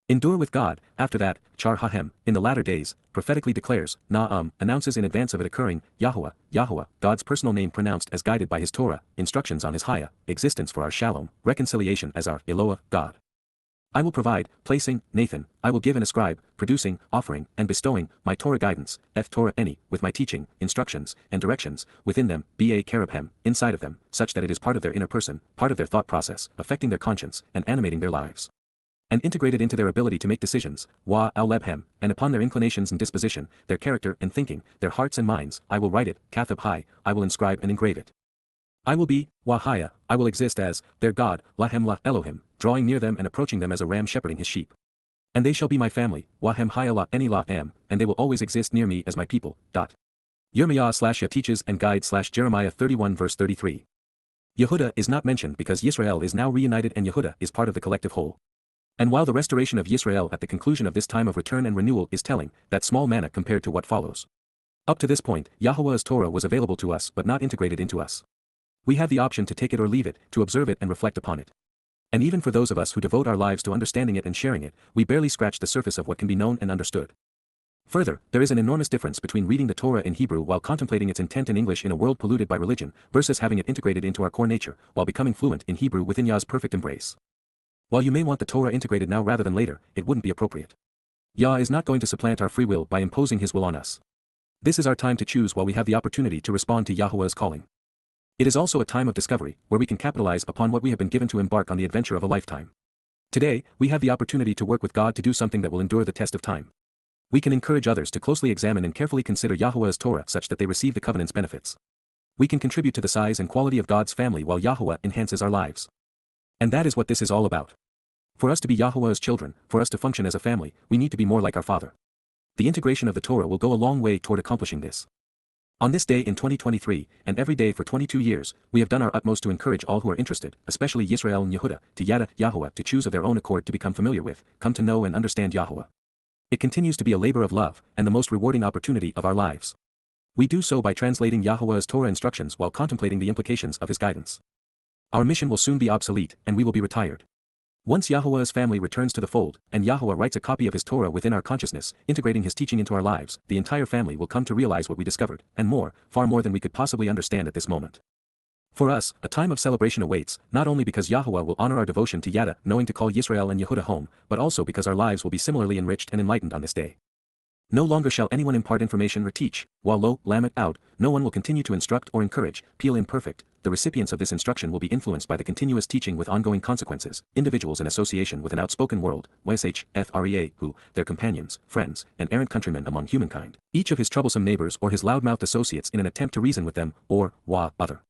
endure with God. After that, Char Hahem, in the latter days, prophetically declares, Na'am, announces in advance of it occurring, YAHOWAH, God's personal name pronounced as guided by his Torah, instructions on his Hayah, existence for our Shalom, reconciliation as our Eloah, God. I will provide, placing, Nathan, I will give and ascribe, producing, offering, and bestowing, my Torah guidance, Towrah with my teaching, instructions, and directions, within them, Karabhem, inside of them, such that it is part of their inner person, part of their thought process, affecting their conscience, and animating their lives. And integrated into their ability to make decisions, Lebhem, and upon their inclinations and disposition, their character and thinking, their hearts and minds, I will write it, Kathab Hai, I will inscribe and engrave it. I will be, Wahaya, I will exist as, their God, Lahem La Elohim, drawing near them and approaching them as a ram shepherding his sheep. And they shall be my family, Wahem Haya La Eni La Am, and they will always exist near me as my people. Yirmiyah/Yah teaches and guides Jeremiah 31 verse 33. Yehuda is not mentioned because Yisrael is now reunited and Yehuda is part of the collective whole. And while the restoration of Yisrael at the conclusion of this time of return and renewal is telling, that small manna compared to what follows. Up to this point, Yahowah's Torah was available to us but not integrated into us. We have the option to take it or leave it, to observe it and reflect upon it. And even for those of us who devote our lives to understanding it and sharing it, we barely scratch the surface of what can be known and understood. Further, there is an enormous difference between reading the Torah in Hebrew while contemplating its intent in English in a world polluted by religion, versus having it integrated into our core nature, while becoming fluent in Hebrew within Yah's perfect embrace. While you may want the Torah integrated now rather than later, it wouldn't be appropriate. Yah is not going to supplant our free will by imposing his will on us. This is our time to choose while we have the opportunity to respond to Yahuwah's calling. It is also a time of discovery, where we can capitalize upon what we have been given to embark on the adventure of a lifetime. Today, we have the opportunity to work with God to do something that will endure the test of time. We can encourage others to closely examine and carefully consider Yahuwah's Torah such that they receive the covenant's benefits. We can contribute to the size and quality of God's family while Yahuwah enhances our lives. And that is what this is all about. For us to be Yahuwah's children, for us to function as a family, we need to be more like our Father. The integration of the Torah will go a long way toward accomplishing this. On this day in 2023, and every day for 22 years, we have done our utmost to encourage all who are interested, especially Yisrael and Yehuda, to Yada Yahowah to choose of their own accord to become familiar with, come to know and understand Yahuwah. It continues to be a labor of love, and the most rewarding opportunity of our lives. We do so by translating Yahuwah's Torah instructions while contemplating the implications of his guidance. Our mission will soon be obsolete, and we will be retired. Once Yahuwah's family returns to the fold, and Yahuwah writes a copy of his Torah within our consciousness, integrating his teaching into our lives, the entire family will come to realize what we discovered, and more, far more than we could possibly understand at this moment. For us, a time of celebration awaits, not only because Yahuwah will honor our devotion to Yada, knowing to call Yisrael and Yehuda home, but also because our lives will be similarly enriched and enlightened on this day. No longer shall anyone impart information or teach, while lo, lamet out, no one will continue to instruct or encourage, peel imperfect. The recipients of this instruction will be influenced by the continuous teaching with ongoing consequences, individuals in association with an outspoken world, YSHFREA, who, their companions, friends, and errant countrymen among humankind, each of his troublesome neighbors or his loudmouthed associates in an attempt to reason with them, or, other.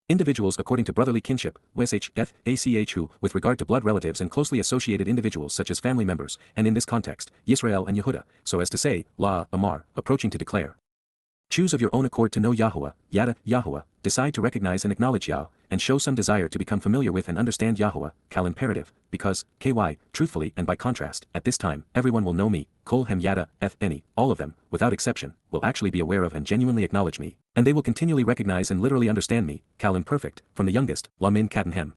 Individuals according to brotherly kinship, YSHFACH who, with regard to blood relatives and closely associated individuals such as family members, and in this context, Yisrael and Yehuda, so as to say, La, Amar, approaching to declare. Choose of your own accord to know Yahuwah, Yada Yahowah, decide to recognize and acknowledge Yah, and show some desire to become familiar with and understand Yahuwah, Cal imperative, because, KY, truthfully and by contrast, at this time, everyone will know me, Kol Hem Yada, Any, all of them, without exception, will actually be aware of and genuinely acknowledge me, and they will continually recognize and literally understand me, Cal imperfect, from the youngest, Lamin Katan Hem.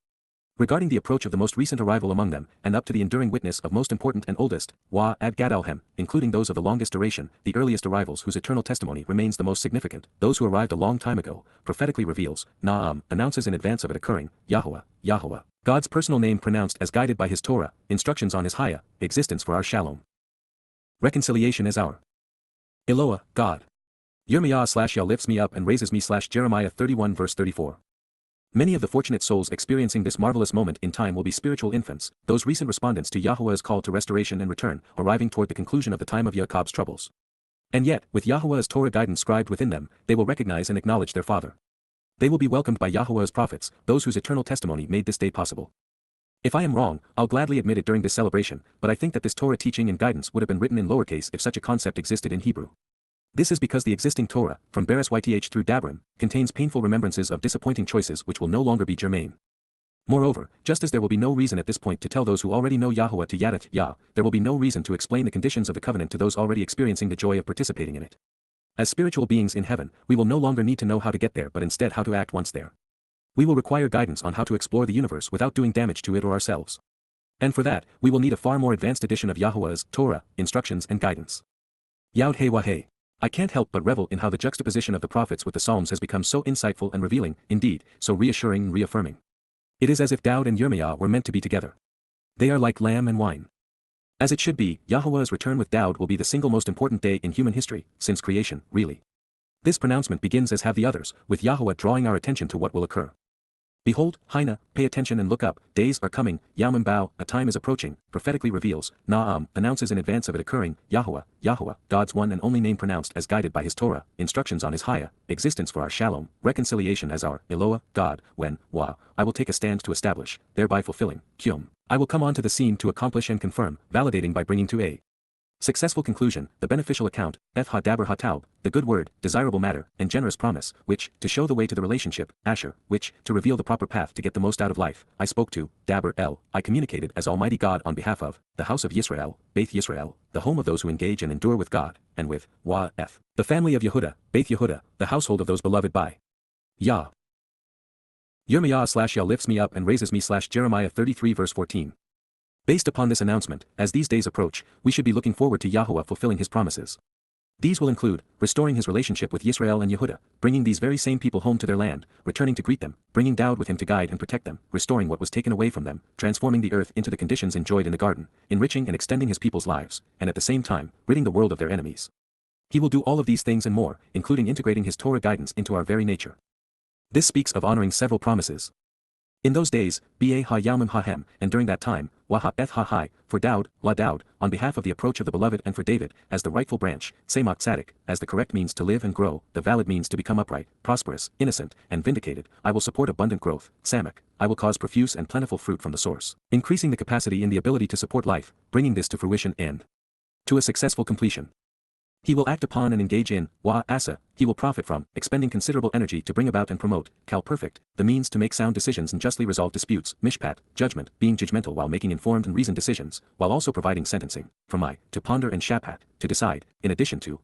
Regarding the approach of the most recent arrival among them, and up to the enduring witness of most important and oldest, Ad Gadalhem, including those of the longest duration, the earliest arrivals whose eternal testimony remains the most significant, those who arrived a long time ago, prophetically reveals, Naam, announces in advance of it occurring, Yahowah, God's personal name pronounced as guided by his Torah, instructions on his Haya, existence for our Shalom. Reconciliation as our Eloah, God. Yirmiyah/Yah lifts me up and raises me Jeremiah 31 verse 34. Many of the fortunate souls experiencing this marvelous moment in time will be spiritual infants, those recent respondents to Yahuwah's call to restoration and return, arriving toward the conclusion of the time of Jacob's troubles. And yet, with Yahuwah's Torah guidance scribed within them, they will recognize and acknowledge their Father. They will be welcomed by Yahuwah's prophets, those whose eternal testimony made this day possible. If I am wrong, I'll gladly admit it during this celebration, but I think that this Torah teaching and guidance would have been written in lowercase if such a concept existed in Hebrew. This is because the existing Torah, from Beres YTH through Dabrim, contains painful remembrances of disappointing choices which will no longer be germane. Moreover, just as there will be no reason at this point to tell those who already know Yahuwah to Yada Yah, there will be no reason to explain the conditions of the covenant to those already experiencing the joy of participating in it. As spiritual beings in heaven, we will no longer need to know how to get there but instead how to act once there. We will require guidance on how to explore the universe without doing damage to it or ourselves. And for that, we will need a far more advanced edition of Yahuwah's Torah, instructions and guidance. YAHOWAH. I can't help but revel in how the juxtaposition of the prophets with the Psalms has become so insightful and revealing, indeed, so reassuring and reaffirming. It is as if Daud and Yirmiyah were meant to be together. They are like lamb and wine. As it should be, Yahowah's return with Dowd will be the single most important day in human history, since creation, really. This pronouncement begins as have the others, with Yahowah drawing our attention to what will occur. Behold, Hina, pay attention and look up, days are coming, Yamim Bao, a time is approaching, prophetically reveals, Naam, announces in advance of it occurring, Yahowah, Yahowah, God's one and only name pronounced as guided by his Torah, instructions on his Haya, existence for our Shalom, reconciliation as our, Eloah, God, when, I will take a stand to establish, thereby fulfilling, Kyum. I will come on to the scene to accomplish and confirm, validating by bringing to a successful conclusion, the beneficial account, Daber Hataub, the good word, desirable matter, and generous promise, which, to show the way to the relationship, Asher, which, to reveal the proper path to get the most out of life, I spoke to, Daber El, I communicated as Almighty God on behalf of, the house of Yisrael, Beit Yisrael, the home of those who engage and endure with God, and with, YF, the family of Yehuda, Beit Yehuda, the household of those beloved by Yah. Yirmiyah/Yah lifts me up and raises me /Jeremiah 33 verse 14. Based upon this announcement, as these days approach, we should be looking forward to Yahowah fulfilling his promises. These will include, restoring his relationship with Yisrael and Yehuda, bringing these very same people home to their land, returning to greet them, bringing Dowd with him to guide and protect them, restoring what was taken away from them, transforming the earth into the conditions enjoyed in the garden, enriching and extending his people's lives, and at the same time, ridding the world of their enemies. He will do all of these things and more, including integrating his Torah guidance into our very nature. This speaks of honoring several promises. In those days, Ba ha-yamim ha-hem, and during that time, Wah-eth ha-hai, for Dowd, La Dowd, on behalf of the approach of the beloved and for David, as the rightful branch, Tzemach Tzaddik, as the correct means to live and grow, the valid means to become upright, prosperous, innocent, and vindicated, I will support abundant growth, Samach, I will cause profuse and plentiful fruit from the source, increasing the capacity in the ability to support life, bringing this to fruition and to a successful completion. He will act upon and engage in, Asa, he will profit from, expending considerable energy to bring about and promote, Cal perfect, the means to make sound decisions and justly resolve disputes, Mishpat, judgment, being judgmental while making informed and reasoned decisions, while also providing sentencing, from to ponder and Shapat, to decide, in addition to,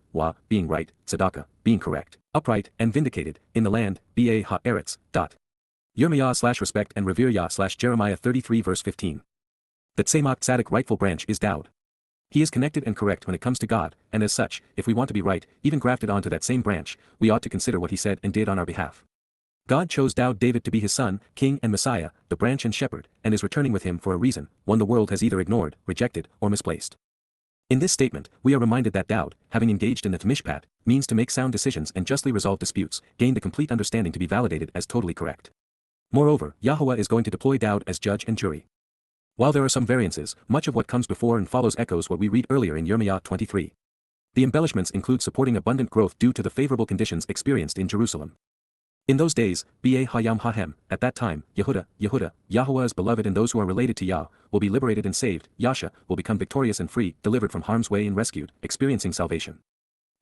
being right, Tzedakah, being correct, upright, and vindicated, in the land, Ba ha-eretz. Yirmiyah/respect and revere Yah/Jeremiah 33 verse 15. The Tzemach Tzaddik rightful branch is Dowd. He is connected and correct when it comes to God, and as such, if we want to be right, even grafted onto that same branch, we ought to consider what he said and did on our behalf. God chose Dowd David to be his son, king and Messiah, the branch and shepherd, and is returning with him for a reason, one the world has either ignored, rejected, or misplaced. In this statement, we are reminded that Dowd, having engaged in the Mishpat, means to make sound decisions and justly resolve disputes, gained a complete understanding to be validated as totally correct. Moreover, Yahowah is going to deploy Dowd as judge and jury. While there are some variances, much of what comes before and follows echoes what we read earlier in Yirmiyah 23. The embellishments include supporting abundant growth due to the favorable conditions experienced in Jerusalem. In those days, Ba ha-yam ha-hem, at that time, Yehuda, Yahowah is beloved and those who are related to Yah, will be liberated and saved, Yasha, will become victorious and free, delivered from harm's way and rescued, experiencing salvation.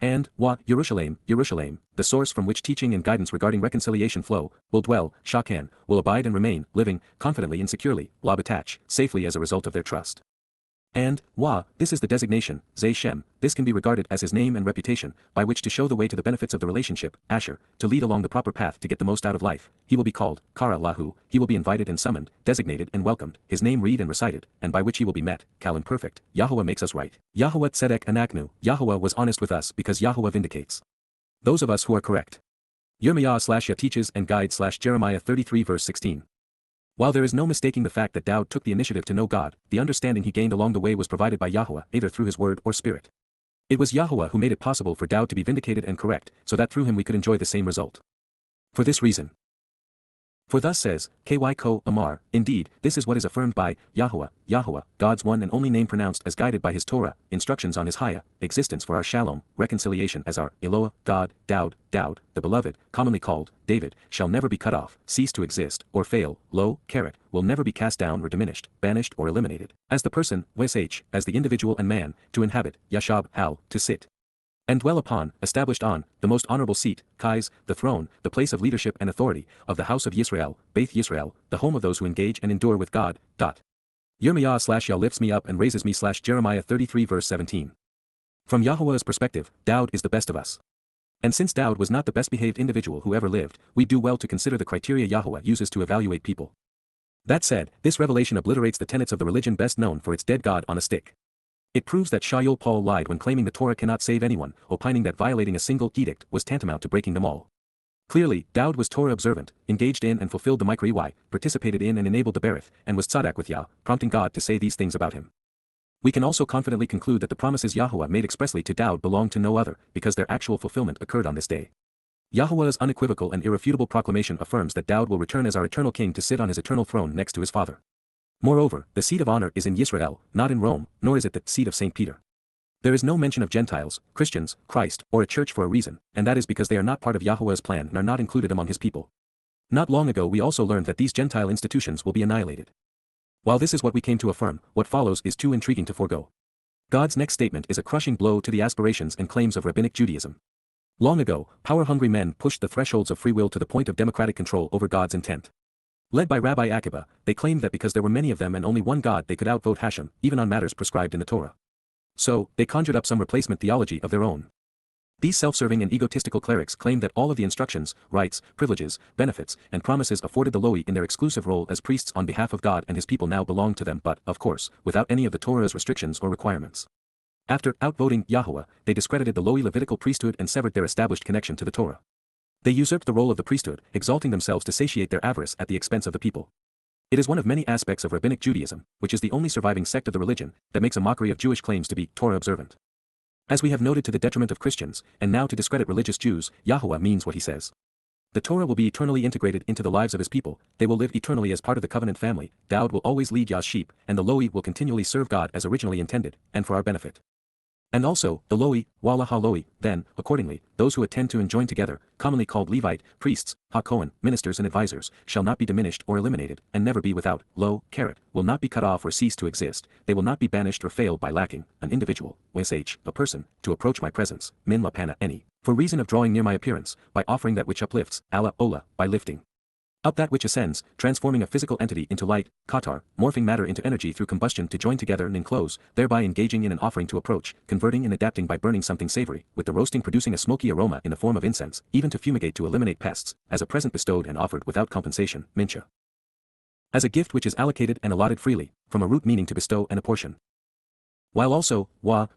And, Yerushalayim, the source from which teaching and guidance regarding reconciliation flow, will dwell, Shakan, will abide and remain, living, confidently and securely, Labatach, safely as a result of their trust. And, this is the designation, Zeh Shem, this can be regarded as his name and reputation, by which to show the way to the benefits of the relationship, Asher, to lead along the proper path to get the most out of life, he will be called, Kara Lahu, he will be invited and summoned, designated and welcomed, his name read and recited, and by which he will be met, Kal and perfect, Yahowah makes us right, Yahowah Tzedek Anaknu, Yahowah was honest with us because Yahowah vindicates those of us who are correct. Yirmiyah/Yah teaches and guides/Jeremiah 33 verse 16. While there is no mistaking the fact that Dowd took the initiative to know God, the understanding he gained along the way was provided by Yahowah, either through his word or spirit. It was Yahowah who made it possible for Dowd to be vindicated and correct, so that through him we could enjoy the same result. For this reason. For thus says, Ky Amar, indeed, this is what is affirmed by Yahowah, God's one and only name pronounced as guided by his Torah, instructions on his Haya, existence for our Shalom, reconciliation as our Eloah, God, Dowd, the beloved, commonly called, David, shall never be cut off, cease to exist, or fail, will never be cast down or diminished, banished or eliminated, as the person, as the individual and man, to inhabit, Yashab, to sit. And dwell upon, established on, the most honorable seat, Kais, the throne, the place of leadership and authority, of the house of Yisrael, Beit Yisrael, the home of those who engage and endure with God. Yirmiyah/Yah lifts me up and raises me /Jeremiah 33 verse 17. From Yahowah's perspective, Dowd is the best of us. And since Dowd was not the best behaved individual who ever lived, we do well to consider the criteria Yahowah uses to evaluate people. That said, this revelation obliterates the tenets of the religion best known for its dead God on a stick. It proves that Shaul Paul lied when claiming the Torah cannot save anyone, opining that violating a single edict was tantamount to breaking them all. Clearly, Daud was Torah observant, engaged in and fulfilled the YYV, participated in and enabled the Berith, and was tzaddik with Yah, prompting God to say these things about him. We can also confidently conclude that the promises YAHOWAH made expressly to Daud belong to no other, because their actual fulfillment occurred on this day. YAHOWAH's unequivocal and irrefutable proclamation affirms that Daud will return as our eternal king to sit on his eternal throne next to his father. Moreover, the seat of honor is in Yisrael, not in Rome, nor is it the seat of St. Peter. There is no mention of Gentiles, Christians, Christ, or a church for a reason, and that is because they are not part of YAHOWAH's plan and are not included among his people. Not long ago we also learned that these Gentile institutions will be annihilated. While this is what we came to affirm, what follows is too intriguing to forego. God's next statement is a crushing blow to the aspirations and claims of rabbinic Judaism. Long ago, power-hungry men pushed the thresholds of free will to the point of democratic control over God's intent. Led by Rabbi Akiba, they claimed that because there were many of them and only one God they could outvote Hashem, even on matters prescribed in the Torah. So, they conjured up some replacement theology of their own. These self-serving and egotistical clerics claimed that all of the instructions, rights, privileges, benefits, and promises afforded the Loi in their exclusive role as priests on behalf of God and his people now belonged to them but, of course, without any of the Torah's restrictions or requirements. After outvoting YAHOWAH, they discredited the Loi Levitical priesthood and severed their established connection to the Torah. They usurped the role of the priesthood, exalting themselves to satiate their avarice at the expense of the people. It is one of many aspects of rabbinic Judaism, which is the only surviving sect of the religion, that makes a mockery of Jewish claims to be Torah observant. As we have noted to the detriment of Christians, and now to discredit religious Jews, YAHOWAH means what he says. The Torah will be eternally integrated into the lives of his people, they will live eternally as part of the covenant family, Daud will always lead Yah's sheep, and the Loi will continually serve God as originally intended, and for our benefit. And also, the Loi, Walaha Loi, then, accordingly, those who attend to and join together, commonly called Levite, priests, Ha-Kohen, ministers and advisors, shall not be diminished or eliminated, and never be without, will not be cut off or cease to exist, they will not be banished or failed by lacking, an individual, a person, to approach my presence, min lapana any, for reason of drawing near my appearance, by offering that which uplifts, ala ola, by lifting up that which ascends, transforming a physical entity into light, qatar, morphing matter into energy through combustion to join together and enclose, thereby engaging in an offering to approach, converting and adapting by burning something savory, with the roasting producing a smoky aroma in the form of incense, even to fumigate to eliminate pests, as a present bestowed and offered without compensation, mincha. As a gift which is allocated and allotted freely, from a root meaning to bestow and apportion. While also,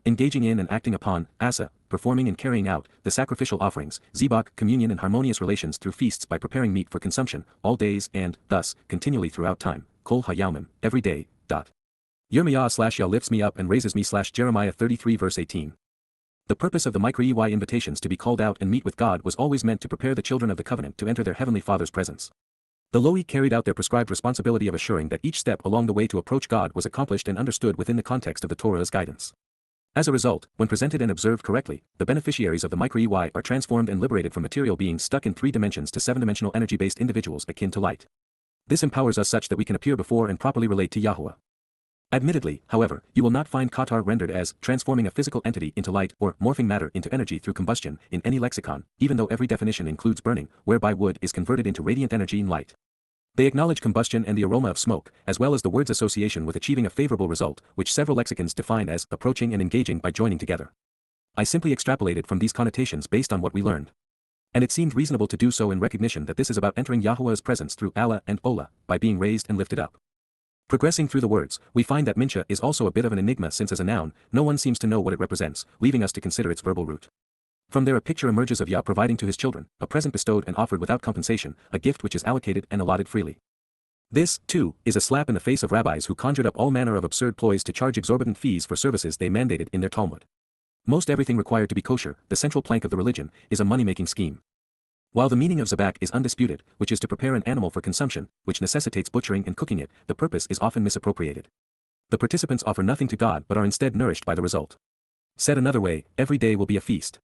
engaging in and acting upon, asa, performing and carrying out, the sacrificial offerings, zibak, communion and harmonious relations through feasts by preparing meat for consumption, all days and, thus, continually throughout time, kol hayamim, every day, Yirmiyah/Yah lifts me up and raises me Jeremiah 33 verse 18. The purpose of the YYV invitations to be called out and meet with God was always meant to prepare the children of the covenant to enter their heavenly Father's presence. The Loi carried out their prescribed responsibility of assuring that each step along the way to approach God was accomplished and understood within the context of the Torah's guidance. As a result, when presented and observed correctly, the beneficiaries of the YYV are transformed and liberated from material beings stuck in 3 dimensions to 7-dimensional energy-based individuals akin to light. This empowers us such that we can appear before and properly relate to YAHOWAH. Admittedly, however, you will not find qatar rendered as transforming a physical entity into light or morphing matter into energy through combustion in any lexicon, even though every definition includes burning, whereby wood is converted into radiant energy and light. They acknowledge combustion and the aroma of smoke, as well as the word's association with achieving a favorable result, which several lexicons define as approaching and engaging by joining together. I simply extrapolated from these connotations based on what we learned. And it seemed reasonable to do so in recognition that this is about entering YAHOWAH's presence through Allah and Ola, by being raised and lifted up. Progressing through the words, we find that mincha is also a bit of an enigma since as a noun, no one seems to know what it represents, leaving us to consider its verbal root. From there a picture emerges of Yah providing to his children, a present bestowed and offered without compensation, a gift which is allocated and allotted freely. This, too, is a slap in the face of rabbis who conjured up all manner of absurd ploys to charge exorbitant fees for services they mandated in their Talmud. Most everything required to be kosher, the central plank of the religion, is a money-making scheme. While the meaning of zabak is undisputed, which is to prepare an animal for consumption, which necessitates butchering and cooking it, the purpose is often misappropriated. The participants offer nothing to God but are instead nourished by the result. Said another way, every day will be a feast.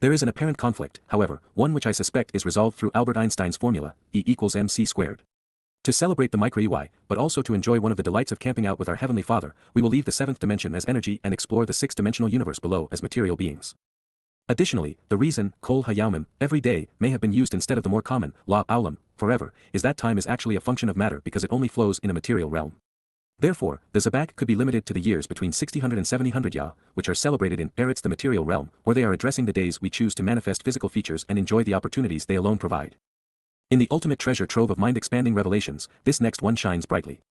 There is an apparent conflict, however, one which I suspect is resolved through Albert Einstein's formula, E=mc². To celebrate the YYV, but also to enjoy one of the delights of camping out with our Heavenly Father, we will leave the 7th dimension as energy and explore the 6th-dimensional universe below as material beings. Additionally, the reason, kol hayamim, every day, may have been used instead of the more common, la aulam, forever, is that time is actually a function of matter because it only flows in a material realm. Therefore, the zabak could be limited to the years between 6000 and 7000 Yah, which are celebrated in Eretz the material realm, or they are addressing the days we choose to manifest physical features and enjoy the opportunities they alone provide. In the ultimate treasure trove of mind-expanding revelations, this next one shines brightly.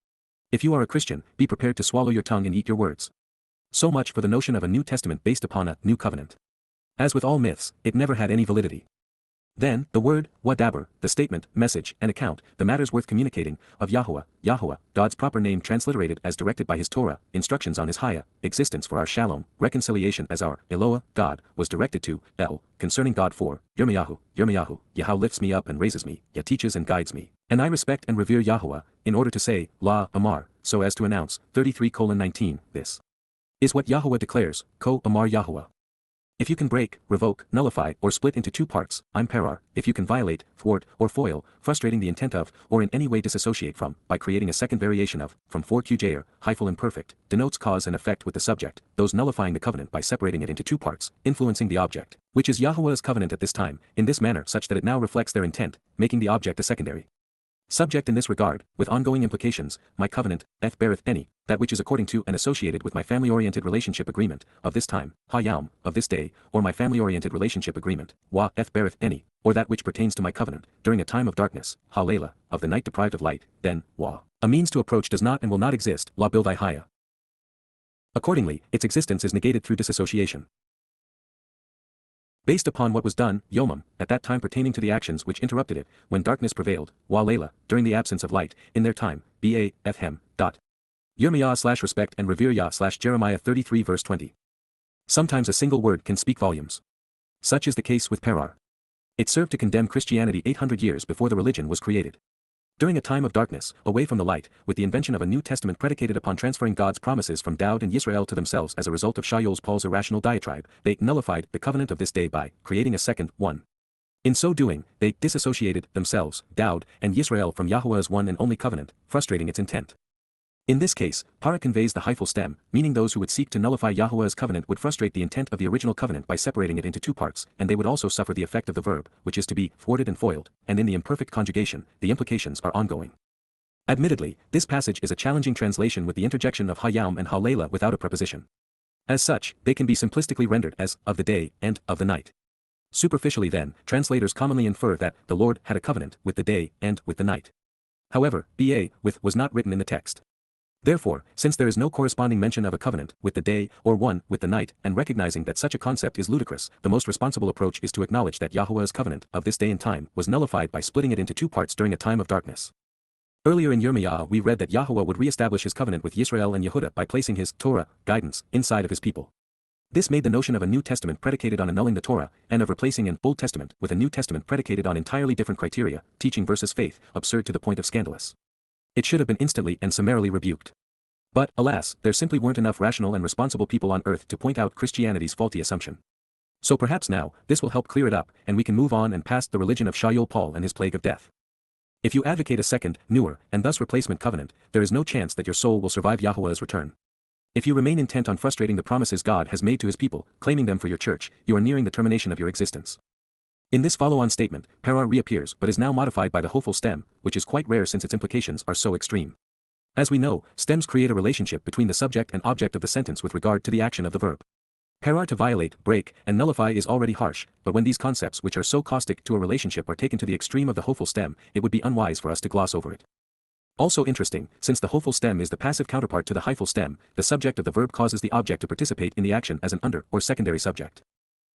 If you are a Christian, be prepared to swallow your tongue and eat your words. So much for the notion of a New Testament based upon a New Covenant. As with all myths, it never had any validity. Then, the word, wadaber, the statement, message, and account, the matters worth communicating, of Yahowah, Yahowah, God's proper name transliterated as directed by his Torah, instructions on his Haya, existence for our Shalom, reconciliation as our Eloah, God, was directed to El, concerning God for Yirmiyahu, Yahweh lifts me up and raises me, Yah teaches and guides me, and I respect and revere Yahowah, in order to say, La Amar, so as to announce, 33:19, this is what Yahowah declares, Ko Amar Yahowah. If you can break, revoke, nullify, or split into two parts, I'm Parar, if you can violate, thwart, or foil, frustrating the intent of, or in any way disassociate from, by creating a second variation of, from 4qjr, hyphal imperfect, denotes cause and effect with the subject, those nullifying the covenant by separating it into two parts, influencing the object, which is Yahowah's covenant at this time, in this manner such that it now reflects their intent, making the object a secondary subject in this regard, with ongoing implications, my covenant, eth beareth any, that which is according to and associated with my family-oriented relationship agreement, of this time, ha-yawm, of this day, or my family-oriented relationship agreement, eth beareth any, or that which pertains to my covenant, during a time of darkness, ha-layla, of the night deprived of light, then, a means to approach does not and will not exist, bil thy haya. Accordingly, its existence is negated through disassociation. Based upon what was done, Yomam, at that time pertaining to the actions which interrupted it, when darkness prevailed, Layla, during the absence of light, in their time, Ba-Fhem. Yirmiyah /respect and revere Yah /Jeremiah 33 verse 20. Sometimes a single word can speak volumes. Such is the case with Parar. It served to condemn Christianity 800 years before the religion was created. During a time of darkness, away from the light, with the invention of a New Testament predicated upon transferring God's promises from Dowd and Yisrael to themselves as a result of Shaul's Paul's irrational diatribe, they nullified the covenant of this day by creating a second one. In so doing, they disassociated themselves, Dowd and Yisrael, from Yahowah's one and only covenant, frustrating its intent. In this case, para conveys the hyphal stem, meaning those who would seek to nullify Yahowah's covenant would frustrate the intent of the original covenant by separating it into two parts, and they would also suffer the effect of the verb, which is to be thwarted and foiled, and in the imperfect conjugation, the implications are ongoing. Admittedly, this passage is a challenging translation with the interjection of ha-yawm and ha-layla without a preposition. As such, they can be simplistically rendered as, of the day, and, of the night. Superficially then, translators commonly infer that, the Lord had a covenant, with the day, and, with the night. However, with was not written in the text. Therefore, since there is no corresponding mention of a covenant, with the day, or one, with the night, and recognizing that such a concept is ludicrous, the most responsible approach is to acknowledge that Yahowah's covenant, of this day and time, was nullified by splitting it into two parts during a time of darkness. Earlier in Yirmiyah we read that Yahowah would re-establish his covenant with Yisrael and Yehudah by placing his Torah, guidance, inside of his people. This made the notion of a New Testament predicated on annulling the Torah, and of replacing an Old Testament with a New Testament predicated on entirely different criteria, teaching versus faith, absurd to the point of scandalous. It should have been instantly and summarily rebuked. But, alas, there simply weren't enough rational and responsible people on earth to point out Christianity's faulty assumption. So perhaps now, this will help clear it up, and we can move on and past the religion of Shaul Paul and his plague of death. If you advocate a second, newer, and thus replacement covenant, there is no chance that your soul will survive Yahowah's return. If you remain intent on frustrating the promises God has made to his people, claiming them for your church, you are nearing the termination of your existence. In this follow-on statement, Parar reappears but is now modified by the hopeful stem, which is quite rare since its implications are so extreme. As we know, stems create a relationship between the subject and object of the sentence with regard to the action of the verb. Parar, to violate, break, and nullify is already harsh, but when these concepts which are so caustic to a relationship are taken to the extreme of the hopeful stem, it would be unwise for us to gloss over it. Also interesting, since the hopeful stem is the passive counterpart to the hyphal stem, the subject of the verb causes the object to participate in the action as an under or secondary subject.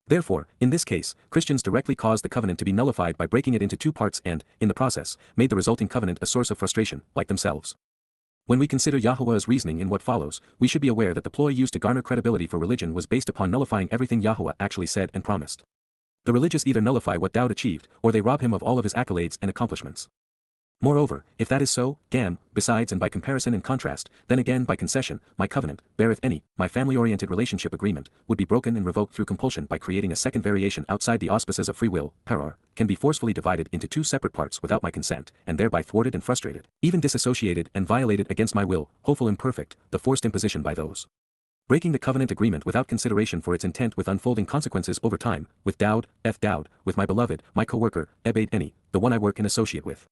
Therefore, in this case, Christians directly caused the covenant to be nullified by breaking it into two parts and, in the process, made the resulting covenant a source of frustration, like themselves. When we consider Yahowah's reasoning in what follows, we should be aware that the ploy used to garner credibility for religion was based upon nullifying everything Yahowah actually said and promised. The religious either nullify what Dowd achieved, or they rob him of all of his accolades and accomplishments. Moreover, if that is so, besides and by comparison and contrast, then again by concession, my covenant, beareth any, my family-oriented relationship agreement, would be broken and revoked through compulsion by creating a second variation outside the auspices of free will, parar, can be forcefully divided into two separate parts without my consent, and thereby thwarted and frustrated, even disassociated and violated against my will, hopeful imperfect, the forced imposition by those. Breaking the covenant agreement without consideration for its intent with unfolding consequences over time, with Dowd, with my beloved, my co-worker, Ebed any, the one I work and associate with.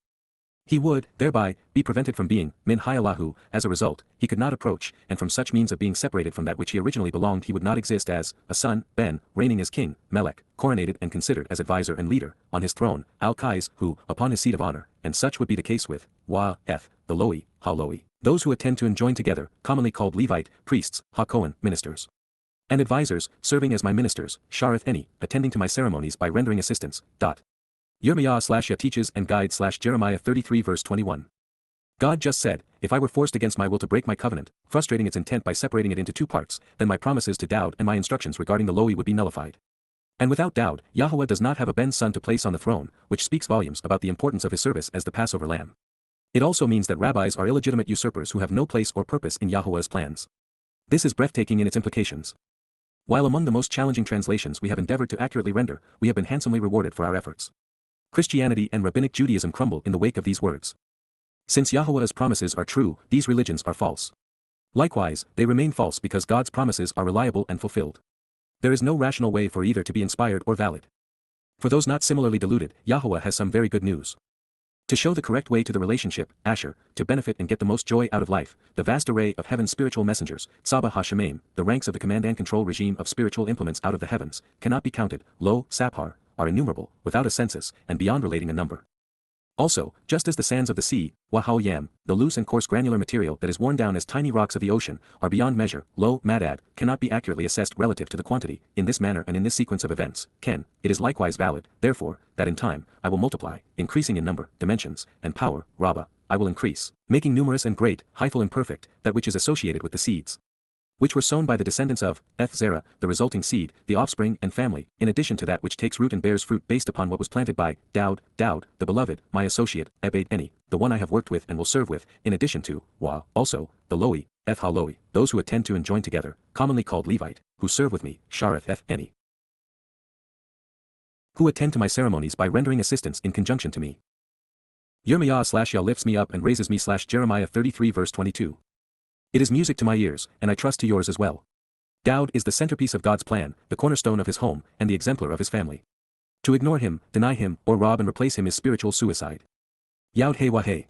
He would, thereby, be prevented from being, min hayalahu, as a result, he could not approach, and from such means of being separated from that which he originally belonged he would not exist as, a son, ben, reigning as king, melech, coronated and considered as advisor and leader, on his throne, al-Kais, who, upon his seat of honor, and such would be the case with, the loi, ha-loi, those who attend to and join together, commonly called Levite, priests, ha-Kohen, ministers. And advisors, serving as my ministers, shareth any, attending to my ceremonies by rendering assistance, Yirmiyahu/Yah teaches and guides Jeremiah 33 verse 21. God just said, if I were forced against my will to break my covenant, frustrating its intent by separating it into two parts, then my promises to Daud and my instructions regarding the Lo'i would be nullified. And without Daud, Yahowah does not have a Ben son to place on the throne, which speaks volumes about the importance of his service as the Passover lamb. It also means that rabbis are illegitimate usurpers who have no place or purpose in Yahowah's plans. This is breathtaking in its implications. While among the most challenging translations we have endeavored to accurately render, we have been handsomely rewarded for our efforts. Christianity and Rabbinic Judaism crumble in the wake of these words. Since Yahowah's promises are true, these religions are false. Likewise, they remain false because God's promises are reliable and fulfilled. There is no rational way for either to be inspired or valid. For those not similarly deluded, Yahowah has some very good news. To show the correct way to the relationship, Asher, to benefit and get the most joy out of life, the vast array of heaven's spiritual messengers, Tzaba HaShemaim, the ranks of the command and control regime of spiritual implements out of the heavens, cannot be counted, lo, Saphar, are innumerable, without a census, and beyond relating a number. Also, just as the sands of the sea, Wahal-Yam, the loose and coarse granular material that is worn down as tiny rocks of the ocean, are beyond measure, lo, Madad, cannot be accurately assessed relative to the quantity, in this manner and in this sequence of events, it is likewise valid, therefore, that in time, I will multiply, increasing in number, dimensions, and power, Rabbah, I will increase, making numerous and great, highful and perfect, that which is associated with the seeds, which were sown by the descendants of Zerah, the resulting seed, the offspring and family, in addition to that which takes root and bears fruit based upon what was planted by Daud, the beloved, my associate, Ebed Eni, the one I have worked with and will serve with, in addition to, also, the Lo'i, Ha-Lo'i, those who attend to and join together, commonly called Levite, who serve with me, Shareth Eni, who attend to my ceremonies by rendering assistance in conjunction to me. Yirmiyahu/Yah lifts me up and raises me Jeremiah 33 verse 22. It is music to my ears, and I trust to yours as well. Daud is the centerpiece of God's plan, the cornerstone of his home, and the exemplar of his family. To ignore him, deny him, or rob and replace him is spiritual suicide. Yod Hey Wah Hey.